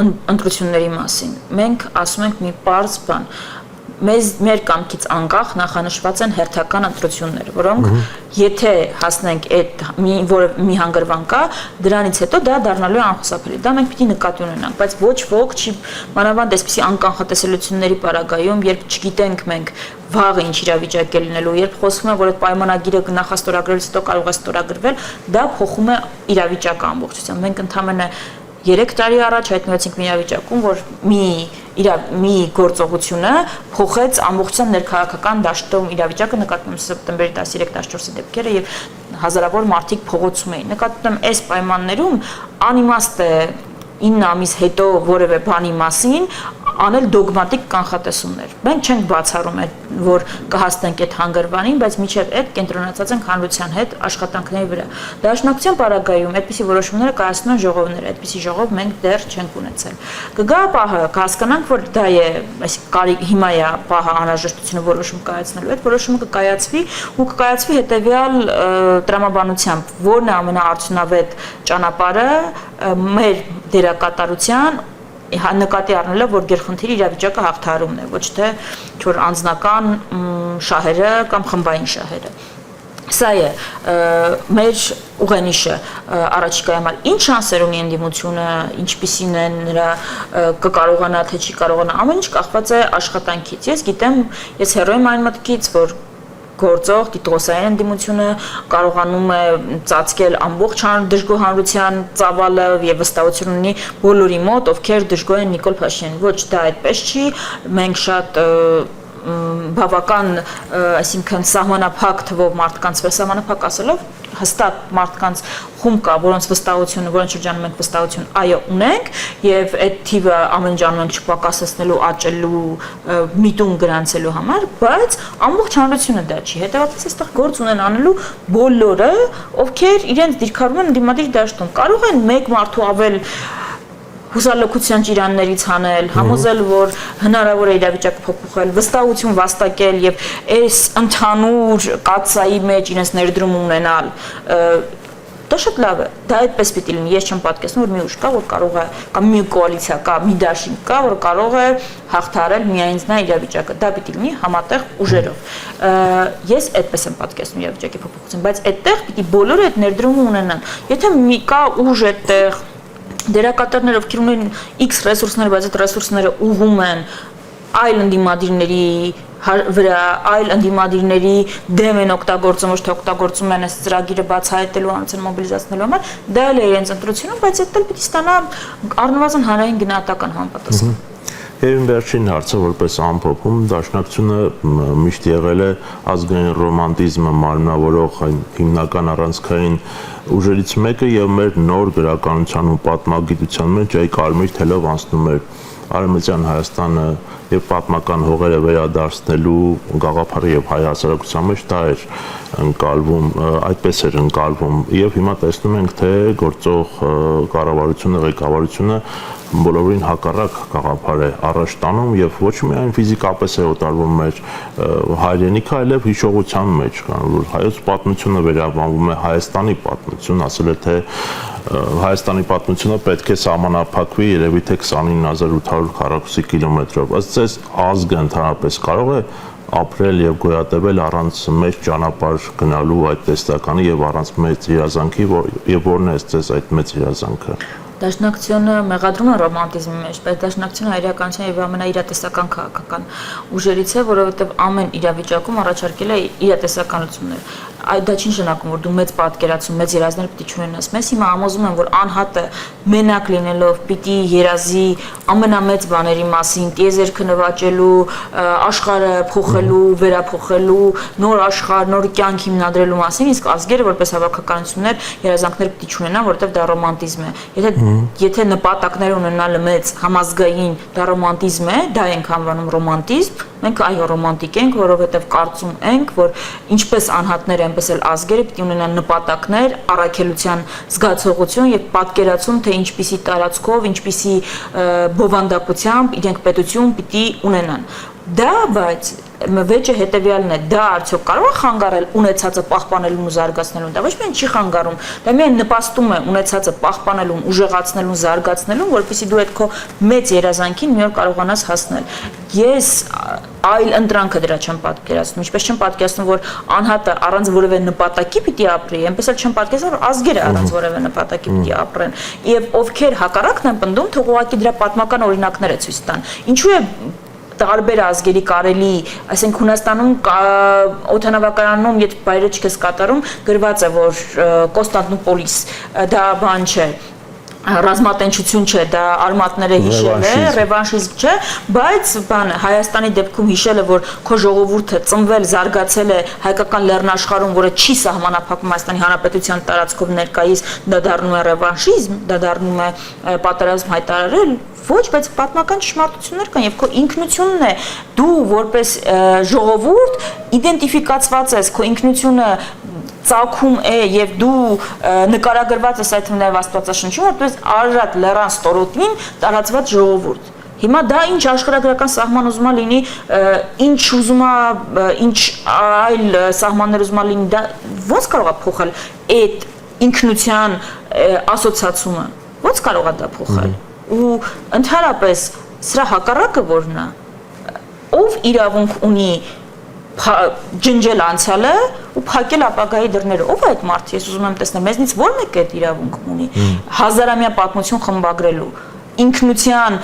ընտրությունների մասին մենք ասում ենք մի պարզ բան, մեր կամքից անկախ նախանշված են հերթական ընտրություններ, որոնք եթե հասնենք այդ մի հանգրվան կա, դրանից հետո դա դառնալու է անխուսափելի։ Դա մենք պիտի նկատի ունենանք, բայց ոչ ոք չի մանավանդ այսպիսի անկանխատեսելիությունների պարագայում, երբ չգիտենք մենք վաղը ինչ իրավիճակ է լինելու, երբ խոսվում է, որ այդ պայմանագիրը նախաստորագրելուց հետո կարող է ստորագրվել, դա փոխում է իրավիճակը ամբողջությամբ։ Մենք ընդհանրապես 3 տարի առաջ հայտնվեցինք մի իրավիճակում, որ մի գործողությունը փոխեց ամբողջությամբ ներքաղաքական դաշտում իրավիճակը, նկատում եմ սեպտեմբերի 13-14-ի դեպքերը եւ հազարավոր մարդիկ փողոցում էին։ Նկատում եմ այս պայմաններում անիմաստ է 9 ամիս հետո որևէ բանի մասին անել դոգմատիկ կանխատեսումներ։ Մենք չենք բացառում այդ, որ կհասնենք այդ հանգրվանին, բայց միջև այդ կենտրոնացած ենք հանրության հետ աշխատանքների վրա։ Դաշնակցության պարագայում այդպիսի որոշումները կայացնում են ժողովները, այդպիսի ժողով մենք դեռ չենք ունեցել։ Կգա պահը, կհասկանանք, որ դա է, այսինքն հիմա է պահը անհրաժեշտությունը որոշում կայացնելու։ Այդ որոշումը կկայացվի ու կկայացվի հետեւյալ տրամաբանությամբ, որն է ամենաարդյունավետ ճանապարհը մեր դերակատարության նկատի առնելով, որ գերխնդիրի իրավիճակը հաղթահարումն է, ոչ թե որ անձնական շահերը կամ խմբային շահերը։ Սա է մեր ուղենիշը առաջիկայի համար։ Ինչ շանսեր ունի ընդդիմությունը, ինչպիսին են նրա կկարողանա, թե չի կարողանա, ամեն ինչ կախված է աշխատանքից։ Ես գիտեմ, ես հեռու եմ այն մտքից, որ գործող դիտողոսային ընդդիմությունը կարողանում է ծածկել ամբողջ դժգոհ հանրության ծավալը եւ վստահություն ունի բոլորի մոտ, ովքեր դժգոհ են Նիկոլ Փաշինյանին։ Ոչ, դա այդպես չի։ Մենք շատ բավական, այսինքն սահմանափակ թվով մարդկանց սահմանափակ ասելով հստակ մարդկանց խումբ կա, որոնց վստահությունը, որոնց շրջանում մենք վստահություն այո ունենք եւ այդ թիվը ամեն ժամանակ մենք չպակասեցնելու, աճելու, միտում գրանցելու համար, բայց ամբողջ հանրությունը դա չի։ Հետևաբար այստեղ գործ ունեն անելու բոլորը, ովքեր իրենց դիրքավորում են դիմադիր դաշտում։ Կարող են մեկ մարդու ավել հուսալոքության ճիրաններից հանել, համոզել, որ հնարավոր է իրավիճակը փոփոխել, վստահություն վաստակել եւ այս ընդհանուր կաթսայի մեջ իրենց ներդրում ունենալ, դա շատ լավ է, դա այդպես պիտի լինի, ես չեմ պատկերացնում, որ մի ուժ կա, որ կարող է, կամ մի կոալիցիա կա, մի դաշինք կա, որ կարող է հաղթահարել միայնձնա իրավիճակը, դա պիտի լինի համատեղ ուժերով։ Ես այդպես եմ պատկերացնում իրավիճակի փոփոխություն, բայց այդտեղ պիտի բոլորը այդ ներդրումը ունենան։ Եթե մի կա ուժ այդտեղ դերակատարներ, ովքեր ունեն X ռեսուրսներ, բայց այդ ռեսուրսները ուղում են այլ ընդդիմադիրների վրա, այլ ընդդիմադիրների դեմ են օգտագործում, ոչ թե օգտագործում են այս ծրագիրը բացահայտելու, անցան մոբիլիզացնելու համար, դա էլ է իրենց ընտրությունում, բայց այդ էլ պիտի ստանա առնվազն հանրային գնահատական համապատասխան։ Եվ վերջին հարցը որպես ամփոփում, դաշնակցությունը միշտ եղել է ազգային ռոմանտիզմը մարմնավորող հիմնական առանցքային ուժերից մեկը եւ մեր նոր գրականության ու պատմագիտության մեջ այ կարմիր թելով անցնում էր Արևմտյան Հայաստանը եւ պատմական հողերը վերադարձնելու գաղափարը եւ հայ հասարակության մեջ դա էր ընկալվում, այդպես էր ընկալվում եւ հիմա տեսնում ենք թե գործող կառավարությունը, ղեկավարությունը բոլորին հակառակ գաղափար է առաջ տանում եւ ոչ միայն ֆիզիկապես է օտարվում մեր հայրենիքը, այլև հիշողության մեջ, որ հայոց պատմությունը վերաբանվում է Հայաստանի պատմություն, ասել է թե Հայաստանի պատմությունը պետք է սահմանափակվի երևի թե 29800 քառակուսի կիլոմետրով։ Ըստ ձեզ ազգը ընդհանրապես կարող է ապրել եւ գոյատևել առանց մեծ ճանապարհ գնալու այդ տեսլականի եւ առանց մեծ երազանքի, եւ որն է ըստ ձեզ այդ մեծ երազանքը։ Դաշնակցությունը մեղադրում է ռոմանտիզմի մեջ, բայց դաշնակցությունը հայրականության եւ ամենաիրատեսական քաղաքական ուժերից է, որովհետեւ ամեն իրավիճակում առաջարկել է իրատեսականություններ։ դա չի նշանակում, որ դու մեծ պատկերացում, մեծ երազներ պիտի չունենաս։ Մեզ հիմա համոզում են, որ անհատը մենակ լինելով պիտի երազի ամենամեծ բաների մասին, տիեզերքը նվաճելու, աշխարհը փոխելու, վերափոխելու, նոր աշխարհ, նոր կյանք հիմնադրելու մասին, իսկ ազգերը որպես հավաքականություններ երազանքներ պիտի չունենան, որովհետև դա ռոմանտիզմ է։ Եթե նպատակներ ունենալը մեծ համազգային դա ռոմանտիզմ է, դա ենք անվանում ռոմանտիզմ, մենք այո ռոմանտիկ ենք, որովհետև կարծում ենք, որ ինչպես անհատները, այնպես էլ ազգերը պիտի ունենան նպատակներ, առաքելության զգացողություն եւ պատկերացում, թե ինչպիսի տարածքով, ինչպիսի բովանդակությամբ իրենք պետություն պիտի ունենան։ Դա բայց վեճը հետևյալն է, դա արդյոք կարող է խանգարել ունեցածը պահպանելուն ու զարգացնելուն, դա ոչ միայն չի խանգարում, դա միայն նպաստում է ունեցածը պահպանելուն, ուժեղացնելուն, զարգացնելուն, որպեսզի դու այդ քո մեծ երազանքին մի օր կարողանաս հասնել։ Ես այլ ընտրանքը դրա չեմ պատկերացնում, ինչպես չեմ պատկերացնում, որ անհատը առանց որևէ նպատակի պիտի ապրի, այնպես էլ չեմ պատկերացնում, որ ազգերը առանց որևէ նպատակի պիտի ապրեն, եւ ովքեր հակառակն են պնդում, թող ուղղակի դրա պատմական օրինակները ցույց տան։ Ինչու է տարբեր ազգերի կարելի, այսինքն Հունաստանում օդանավակայանում, եթե բայրը չես կատարում, գրված է, որ Կոստանդնուպոլիս դա բան չէ, ռազմատենչություն չէ, դա արմատները հիշել է, ռևանշիզմ չէ, բայց բանը Հայաստանի դեպքում հիշել է, որ քո ժողովուրդը ծնվել, զարգացել է հայկական լեռնաշխարհում, որը չի սահմանափակում Հայաստանի Հանրապետության տարածքով ներկայիս, դա դառնում է ռևանշիզմ, դա դառնում է պատերազմ հայտարարել, ոչ, բայց պատմական ճշմարտություններ կան եւ քո ինքնությունն է, դու որպես ժողովուրդ իդենտիֆիկացված ես, քո ինքնությունը ծագում է եւ դու նկարագրված ես այդ նաև Աստվածաշնչում, որպես արժատ լեռան ստորոտին տարածված ժողովուրդ։ Հիմա դա ինչ աշխարհագրական սահման ուզում է լինի, ինչ ուզում է, ինչ այլ սահմաններ ուզում է լինի, դա ո՞նց կարող է փոխել այդ ինքնության ասոցիացումը։ Ո՞նց կարող է դա փոխել։ Ու ընդհանրապես սրա հակառակը որն է, ով իրավունք ունի ջնջել անցյալը ու փակել ապագայի դռները, ով է այդ մարդը, ես ուզում եմ տեսնել, մեզնից ո՞ր մեկը այդ իրավունք ունի հազարամյա պատմություն խմբագրելու, ինքնության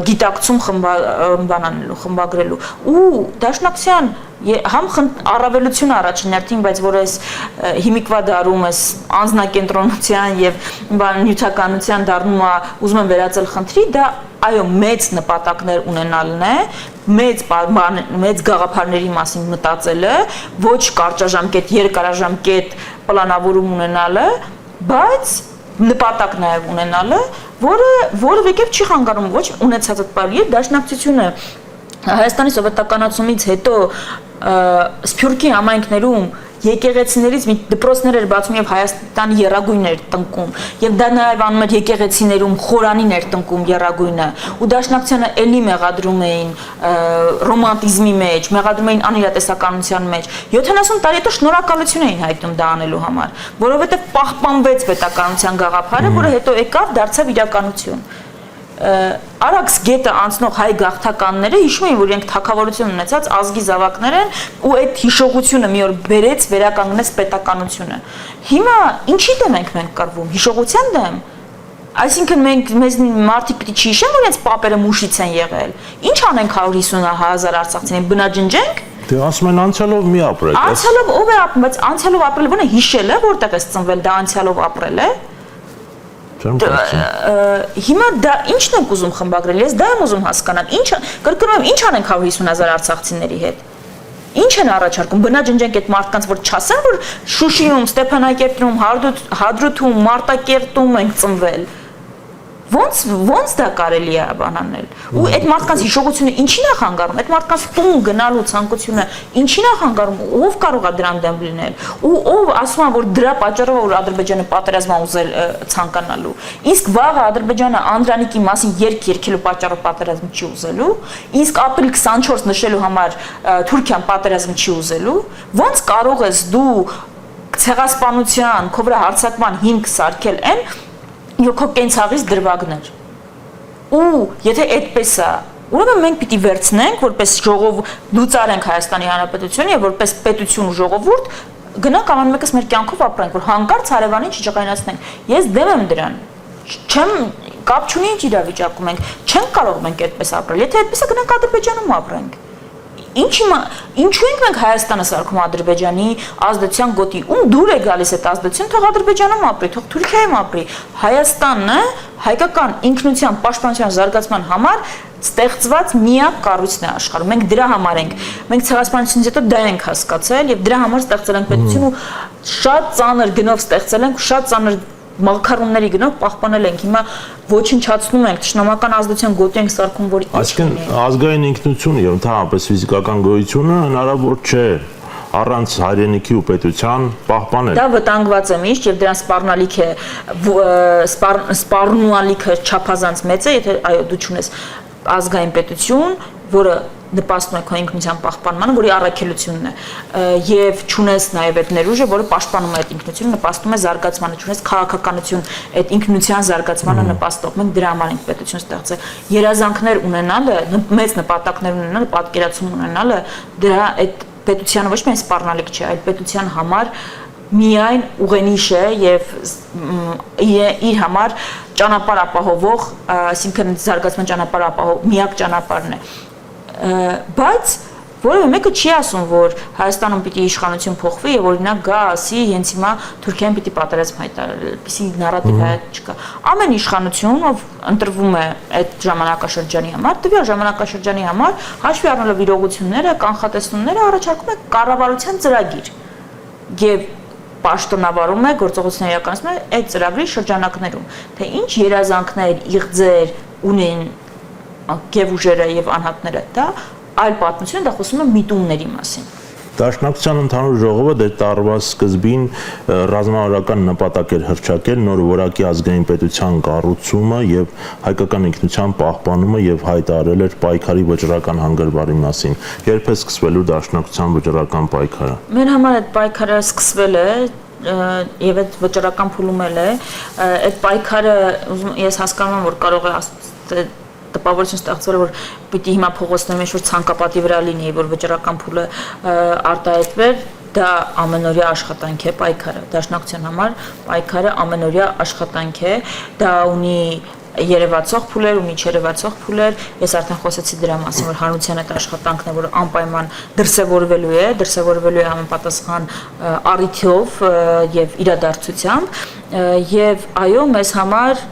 գիտակցում խմբագրելու ու դաշնակցության համ առավելություն առաջին, բայց որ այս հիմիկվա դարում ես անձնակենտրոնության եւ նյութականության դառնում է, ուզում եմ վերածել խնդրի, դա այո մեծ նպատակներ ունենալն է, մեծ գաղափարների մասին մտածելը, ոչ կարճաժամկետ, երկարաժամկետ պլանավորում ունենալը, բայց նպատակ նաև ունենալը, որը եկեք չի խանգարում ոչ ունեցածդ պայել եւ դաշնակցությունը Հայաստանի սովետականացումից հետո Սփյուռքի համայնքներում եկեղեցիներից մի դպրոցներ էր բացում եւ Հայաստանի եռագույններ տնկում եւ դա նաեւ անում էր եկեղեցիներում խորանիներ տնկում եռագույնը ու դաշնակցությանը էլի մեղադրում էին ռոմանտիզմի մեջ, մեղադրում էին անիրատեսականության մեջ 70 տարի հետո շնորհակալություն էին հայտնում դա անելու համար, որովհետեւ պահպանվեց պետականության գաղափարը, որը հետո եկավ դարձավ իրականություն։ Արաքս գետը անցնող հայ գաղթականները հիշում էին, որ իրենք թագավորություն ունեցած ազգի զավակներ են ու այդ հիշողությունը մի օր բերեց վերականգնեց պետականությունը։ Հիմա ինչի դեմ ենք մենք կռվում, հիշողության դեմ։ Այսինքն մեզ մարդիկ պիտի չհիշեն, որ իրենց պապերը մուշից են եղել։ Ինչ անենք 150,000 արցախցիներին, բնաջնջենք։ Դե ասում են անցյալով մի ապրեք։ Անցյալով ով է ապրում, բայց անցյալով ապրելը ո՞ն է հիշել է, որտեղ ես ծնվել, դա անցյալով ապրել է։ Հիմա դա ի՞նչն ենք ուզում խմբագրել, ես դա եմ ուզում հասկանալ, կրկնում եմ, ինչ անենք 150,000 արցախցիների հետ, ինչ են առաջարկում, բնաջնջենք այդ մարդկանց, որ չասեն, որ Շուշիում, Ստեփանակերտում, Հադրութում, Մարտակերտում ենք ծնվել, ոնց դա կարելի է բանանել, ու այդ մարդկանց հիշողությունը ինչին է խանգարում, այդ մարդկանց տուն գնալու ցանկությունը ինչին է խանգարում, ով կարող է դրան դեմ լինել, ու ով ասում է, որ դրա պատճառով որ Ադրբեջանը պատերազմ ուզել ցանկանալու, իսկ վաղը Ադրբեջանը Անդրանիկի մասին երգ երգելու պատճառով պատերազմ չի ուզելու, իսկ ապրիլ 24 նշելու համար Թուրքիան պատերազմ չի ուզելու, ոնց կարող ես դու ցեղասպանության, քո վրա հարձակման հիմք սարքել են Քո կենցաղից դրվագներ։ Ու եթե այդպես է, ուրեմն մենք պիտի վերցնենք, որպես ժողովուրդ լուծարենք Հայաստանի Հանրապետությունը եւ որպես պետություն ու ժողովուրդ գնանք ամեն մեկս մեր կյանքով ապրենք, որ հանկարծ հարևանին չջղայնացնենք։ Ես դեմ եմ դրան։ Չեմ կապ չունի ինչ իրավիճակում ենք, չենք կարող մենք այդպես ապրել։ Եթե այդպես է գնանք Ադրբեջանում ապրենք։ Ինչու ենք մենք Հայաստանը սարքում Ադրբեջանի ազդեցության գոտի, ում դուր է գալիս այդ ազդեցություն, թող Ադրբեջանում ապրի, թող Թուրքիայում ապրի։ Հայաստանը հայկական ինքնության պաշտպանության զարգացման համար ստեղծված միակ կառույցն է աշխարհում։ Մենք դրա համար ենք։ Մենք ցեղասպանությունից հետո դա ենք հասկացել եւ դրա համար ստեղծել ենք պետություն ու շատ ծանր գնով ստեղծել ենք, շատ ծանր մակարոնների գնով պահպանել ենք։ Հիմա ոչնչացնում ենք, ճշնամական ազդեցության գոտի ենք սարքում, որ Այսինքն ազգային ինքնությունը եւ ընդհանրապես ֆիզիկական գոյությունը հնարավոր չէ առանց հայրենիքի ու պետության պահպանել։ Դա վտանգված է միշտ եւ դրան սպառնալիք է սպառնալիքը չափազանց մեծ է, եթե այո դու ճունես ազգային պետություն, որը նպաստում է քո ինքնության պահպանմանը, որի առաքելությունն է եւ ճունես նաեւ այդ ներուժը, որը պաշտպանում է այդ ինքնությունը, նպաստում է զարգացմանը, ճունես քաղաքականություն, այդ ինքնության զարգացմանը նպաստող։ Մենք դրա համար ենք պետություն ստեղծել։ Երազանքներ ունենալը, մեծ նպատակներ ունենալը, պատկերացում ունենալը դրա այդ պետությանը ոչ միայն սպառնալիք չէ, այլ պետության համար միայն ուղենիշ է եւ իր համար ճանապարհ ապահովող, այսինքն զարգացման ճանապարհ ապահով միակ ճանապարհն է։ Բայց որևէ մեկը չի ասում, որ Հայաստանում պիտի իշխանություն փոխվի եւ օրինակ գա ասի, հենց հիմա Թուրքիան պիտի պատերազմ հայտարարի, այսպիսի նարատիվ հայտ չկա։ Ամեն իշխանություն, ով ընտրվում է այդ ժամանակաշրջանի համար, տվյալ ժամանակաշրջանի համար, հաշվի առնելով իրողությունները, կանխատեսումները, առաջարկում է կառավարության ծրագիր։ Եվ պաշտոնավարում է, գործողություններ իրականացնում է այդ ծրագրի շրջանակներում, թե ինչ երազանքներ, իղձեր ունեն գևուժերը եւ անհատները, դա այլ պատմություն, դա խոսում է միտումների մասին։ Դաշնակցության ընդհանուր ժողովը դե տարվա սկզբին ռազմավարական նպատակ էր հռչակել նոր որակի ազգային պետության կառուցումը եւ հայկական ինքնության պահպանումը եւ հայտարարել էր պայքարի վճռական հանգրվարի մասին։ Երբ է սկսվելու դաշնակցության վճռական պայքարը։ Մեր համար այդ պայքարը սկսվել է եւ այդ վճռական փուլում է, այդ պայքարը ես հասկանում եմ, որ կարող է տպավորություն ստեղծվել, որ պիտի հիմա փողոցների մեջ որ ցանկապատի վրա լինի, որ վճռական փուլը արտահայտվեր, դա ամենօրյա աշխատանք է պայքարը, դաշնակցության համար պայքարը ամենօրյա աշխատանք է, դա ունի երևացող փուլեր ու միջերևացող փուլեր, ես արդեն խոսեցի դրա մասին, որ հանրության այդ աշխատանքն է, որ անպայման դրսևորվելու է համապատասխան առիթով եւ իրադարձությամբ եւ այո, մեզ համար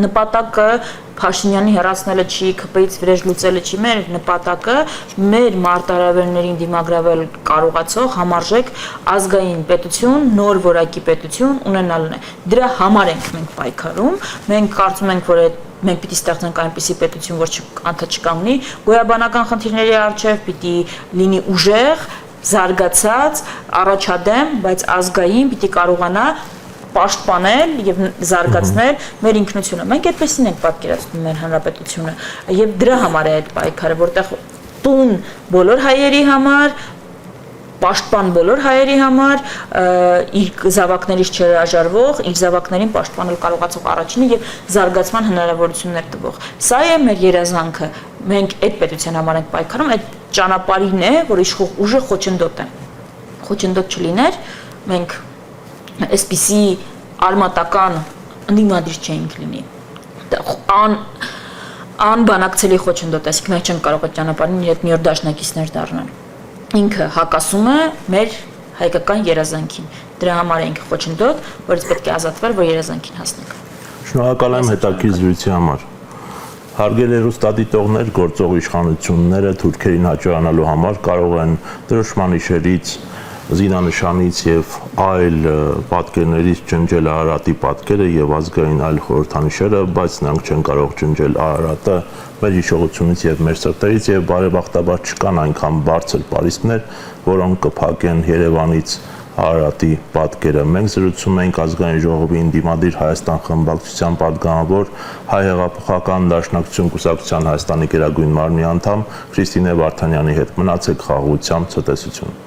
նպատակը Փաշինյանի հեռացնելը չի, ԿՊ-ից վրեժ լուծելը չի, մեր նպատակը մեր մարտահրավերներին դիմագրավել կարողացող համարժեք ազգային պետություն, նոր որակի պետություն ունենալն է։ Դրա համար ենք մենք պայքարում, մենք կարծում ենք, որ մենք պիտի ստեղծենք այնպիսի պետություն, որ չկանգնի գոյաբանական խնդիրների առջև, պիտի լինի ուժեղ, զարգացած, առաջադեմ, բայց ազգային, պիտի կարողանա պաշտպանել եւ զարգացնել մեր ինքնությունը։ Մենք այդպեսին ենք պատկերացնում մեր հանրապետությունը եւ դրա համար է այդ պայքարը, որտեղ տուն բոլոր հայերի համար, պաշտպան բոլոր հայերի համար, իր զավակներից չհրաժարվող, իր զավակներին պաշտպանել կարողացող առաջինը եւ զարգացման հնարավորություններ տվող։ Սա է մեր երազանքը։ Մենք այդ պետության համար ենք պայքարում, այդ ճանապարհին է, որ իշխող ուժը խոչընդոտ է։ Խոչընդոտ չլիներ, մենք այսպիսի արմատական ընդդիմադիր չենք լինի։ Անբանակցելի խոչընդոտ, այսինքն մենք չենք կարող այդ ճանապարհին իր հետ մի օր դաշնակիցներ դառնալ։ Ինքը հակասում է մեր հայկական երազանքին։ Դրա համար ենք խոչընդոտ, որից պետք է ազատվել, որ երազանքին հասնենք։ Շնորհակալ եմ հետաքրքիր զրույցի համար։ Հարգելի հեռուստադիտողներ, գործող իշխանությունները թուրքերին հաջողանալու համար կարող են դրոշման իշերից, զինանշանից եւ այլ պատկերներից ջնջել Արարատի պատկերը եւ ազգային այլ խորհրդանիշերը, բայց նրանք չեն կարող ջնջել Արարատը մեր հիշողությունից եւ մեր սրտերից եւ բարեբախտաբար չկան այնքան բարձր պարիսպներ, որոնք կփակեն Երևանից Արարատի պատկերը։ Մենք զրուցում ենք ազգային ժողովի ընդդիմադիր Հայաստան խմբակցության պատգամավոր Հայ հեղափոխական դաշնակցություն կուսակցության Հայաստանի գերագույն մարմնի անդամ Քրիստինե Վարդանյանի հետ։ Մնացեք խաղաղությամբ, ցտեսություն։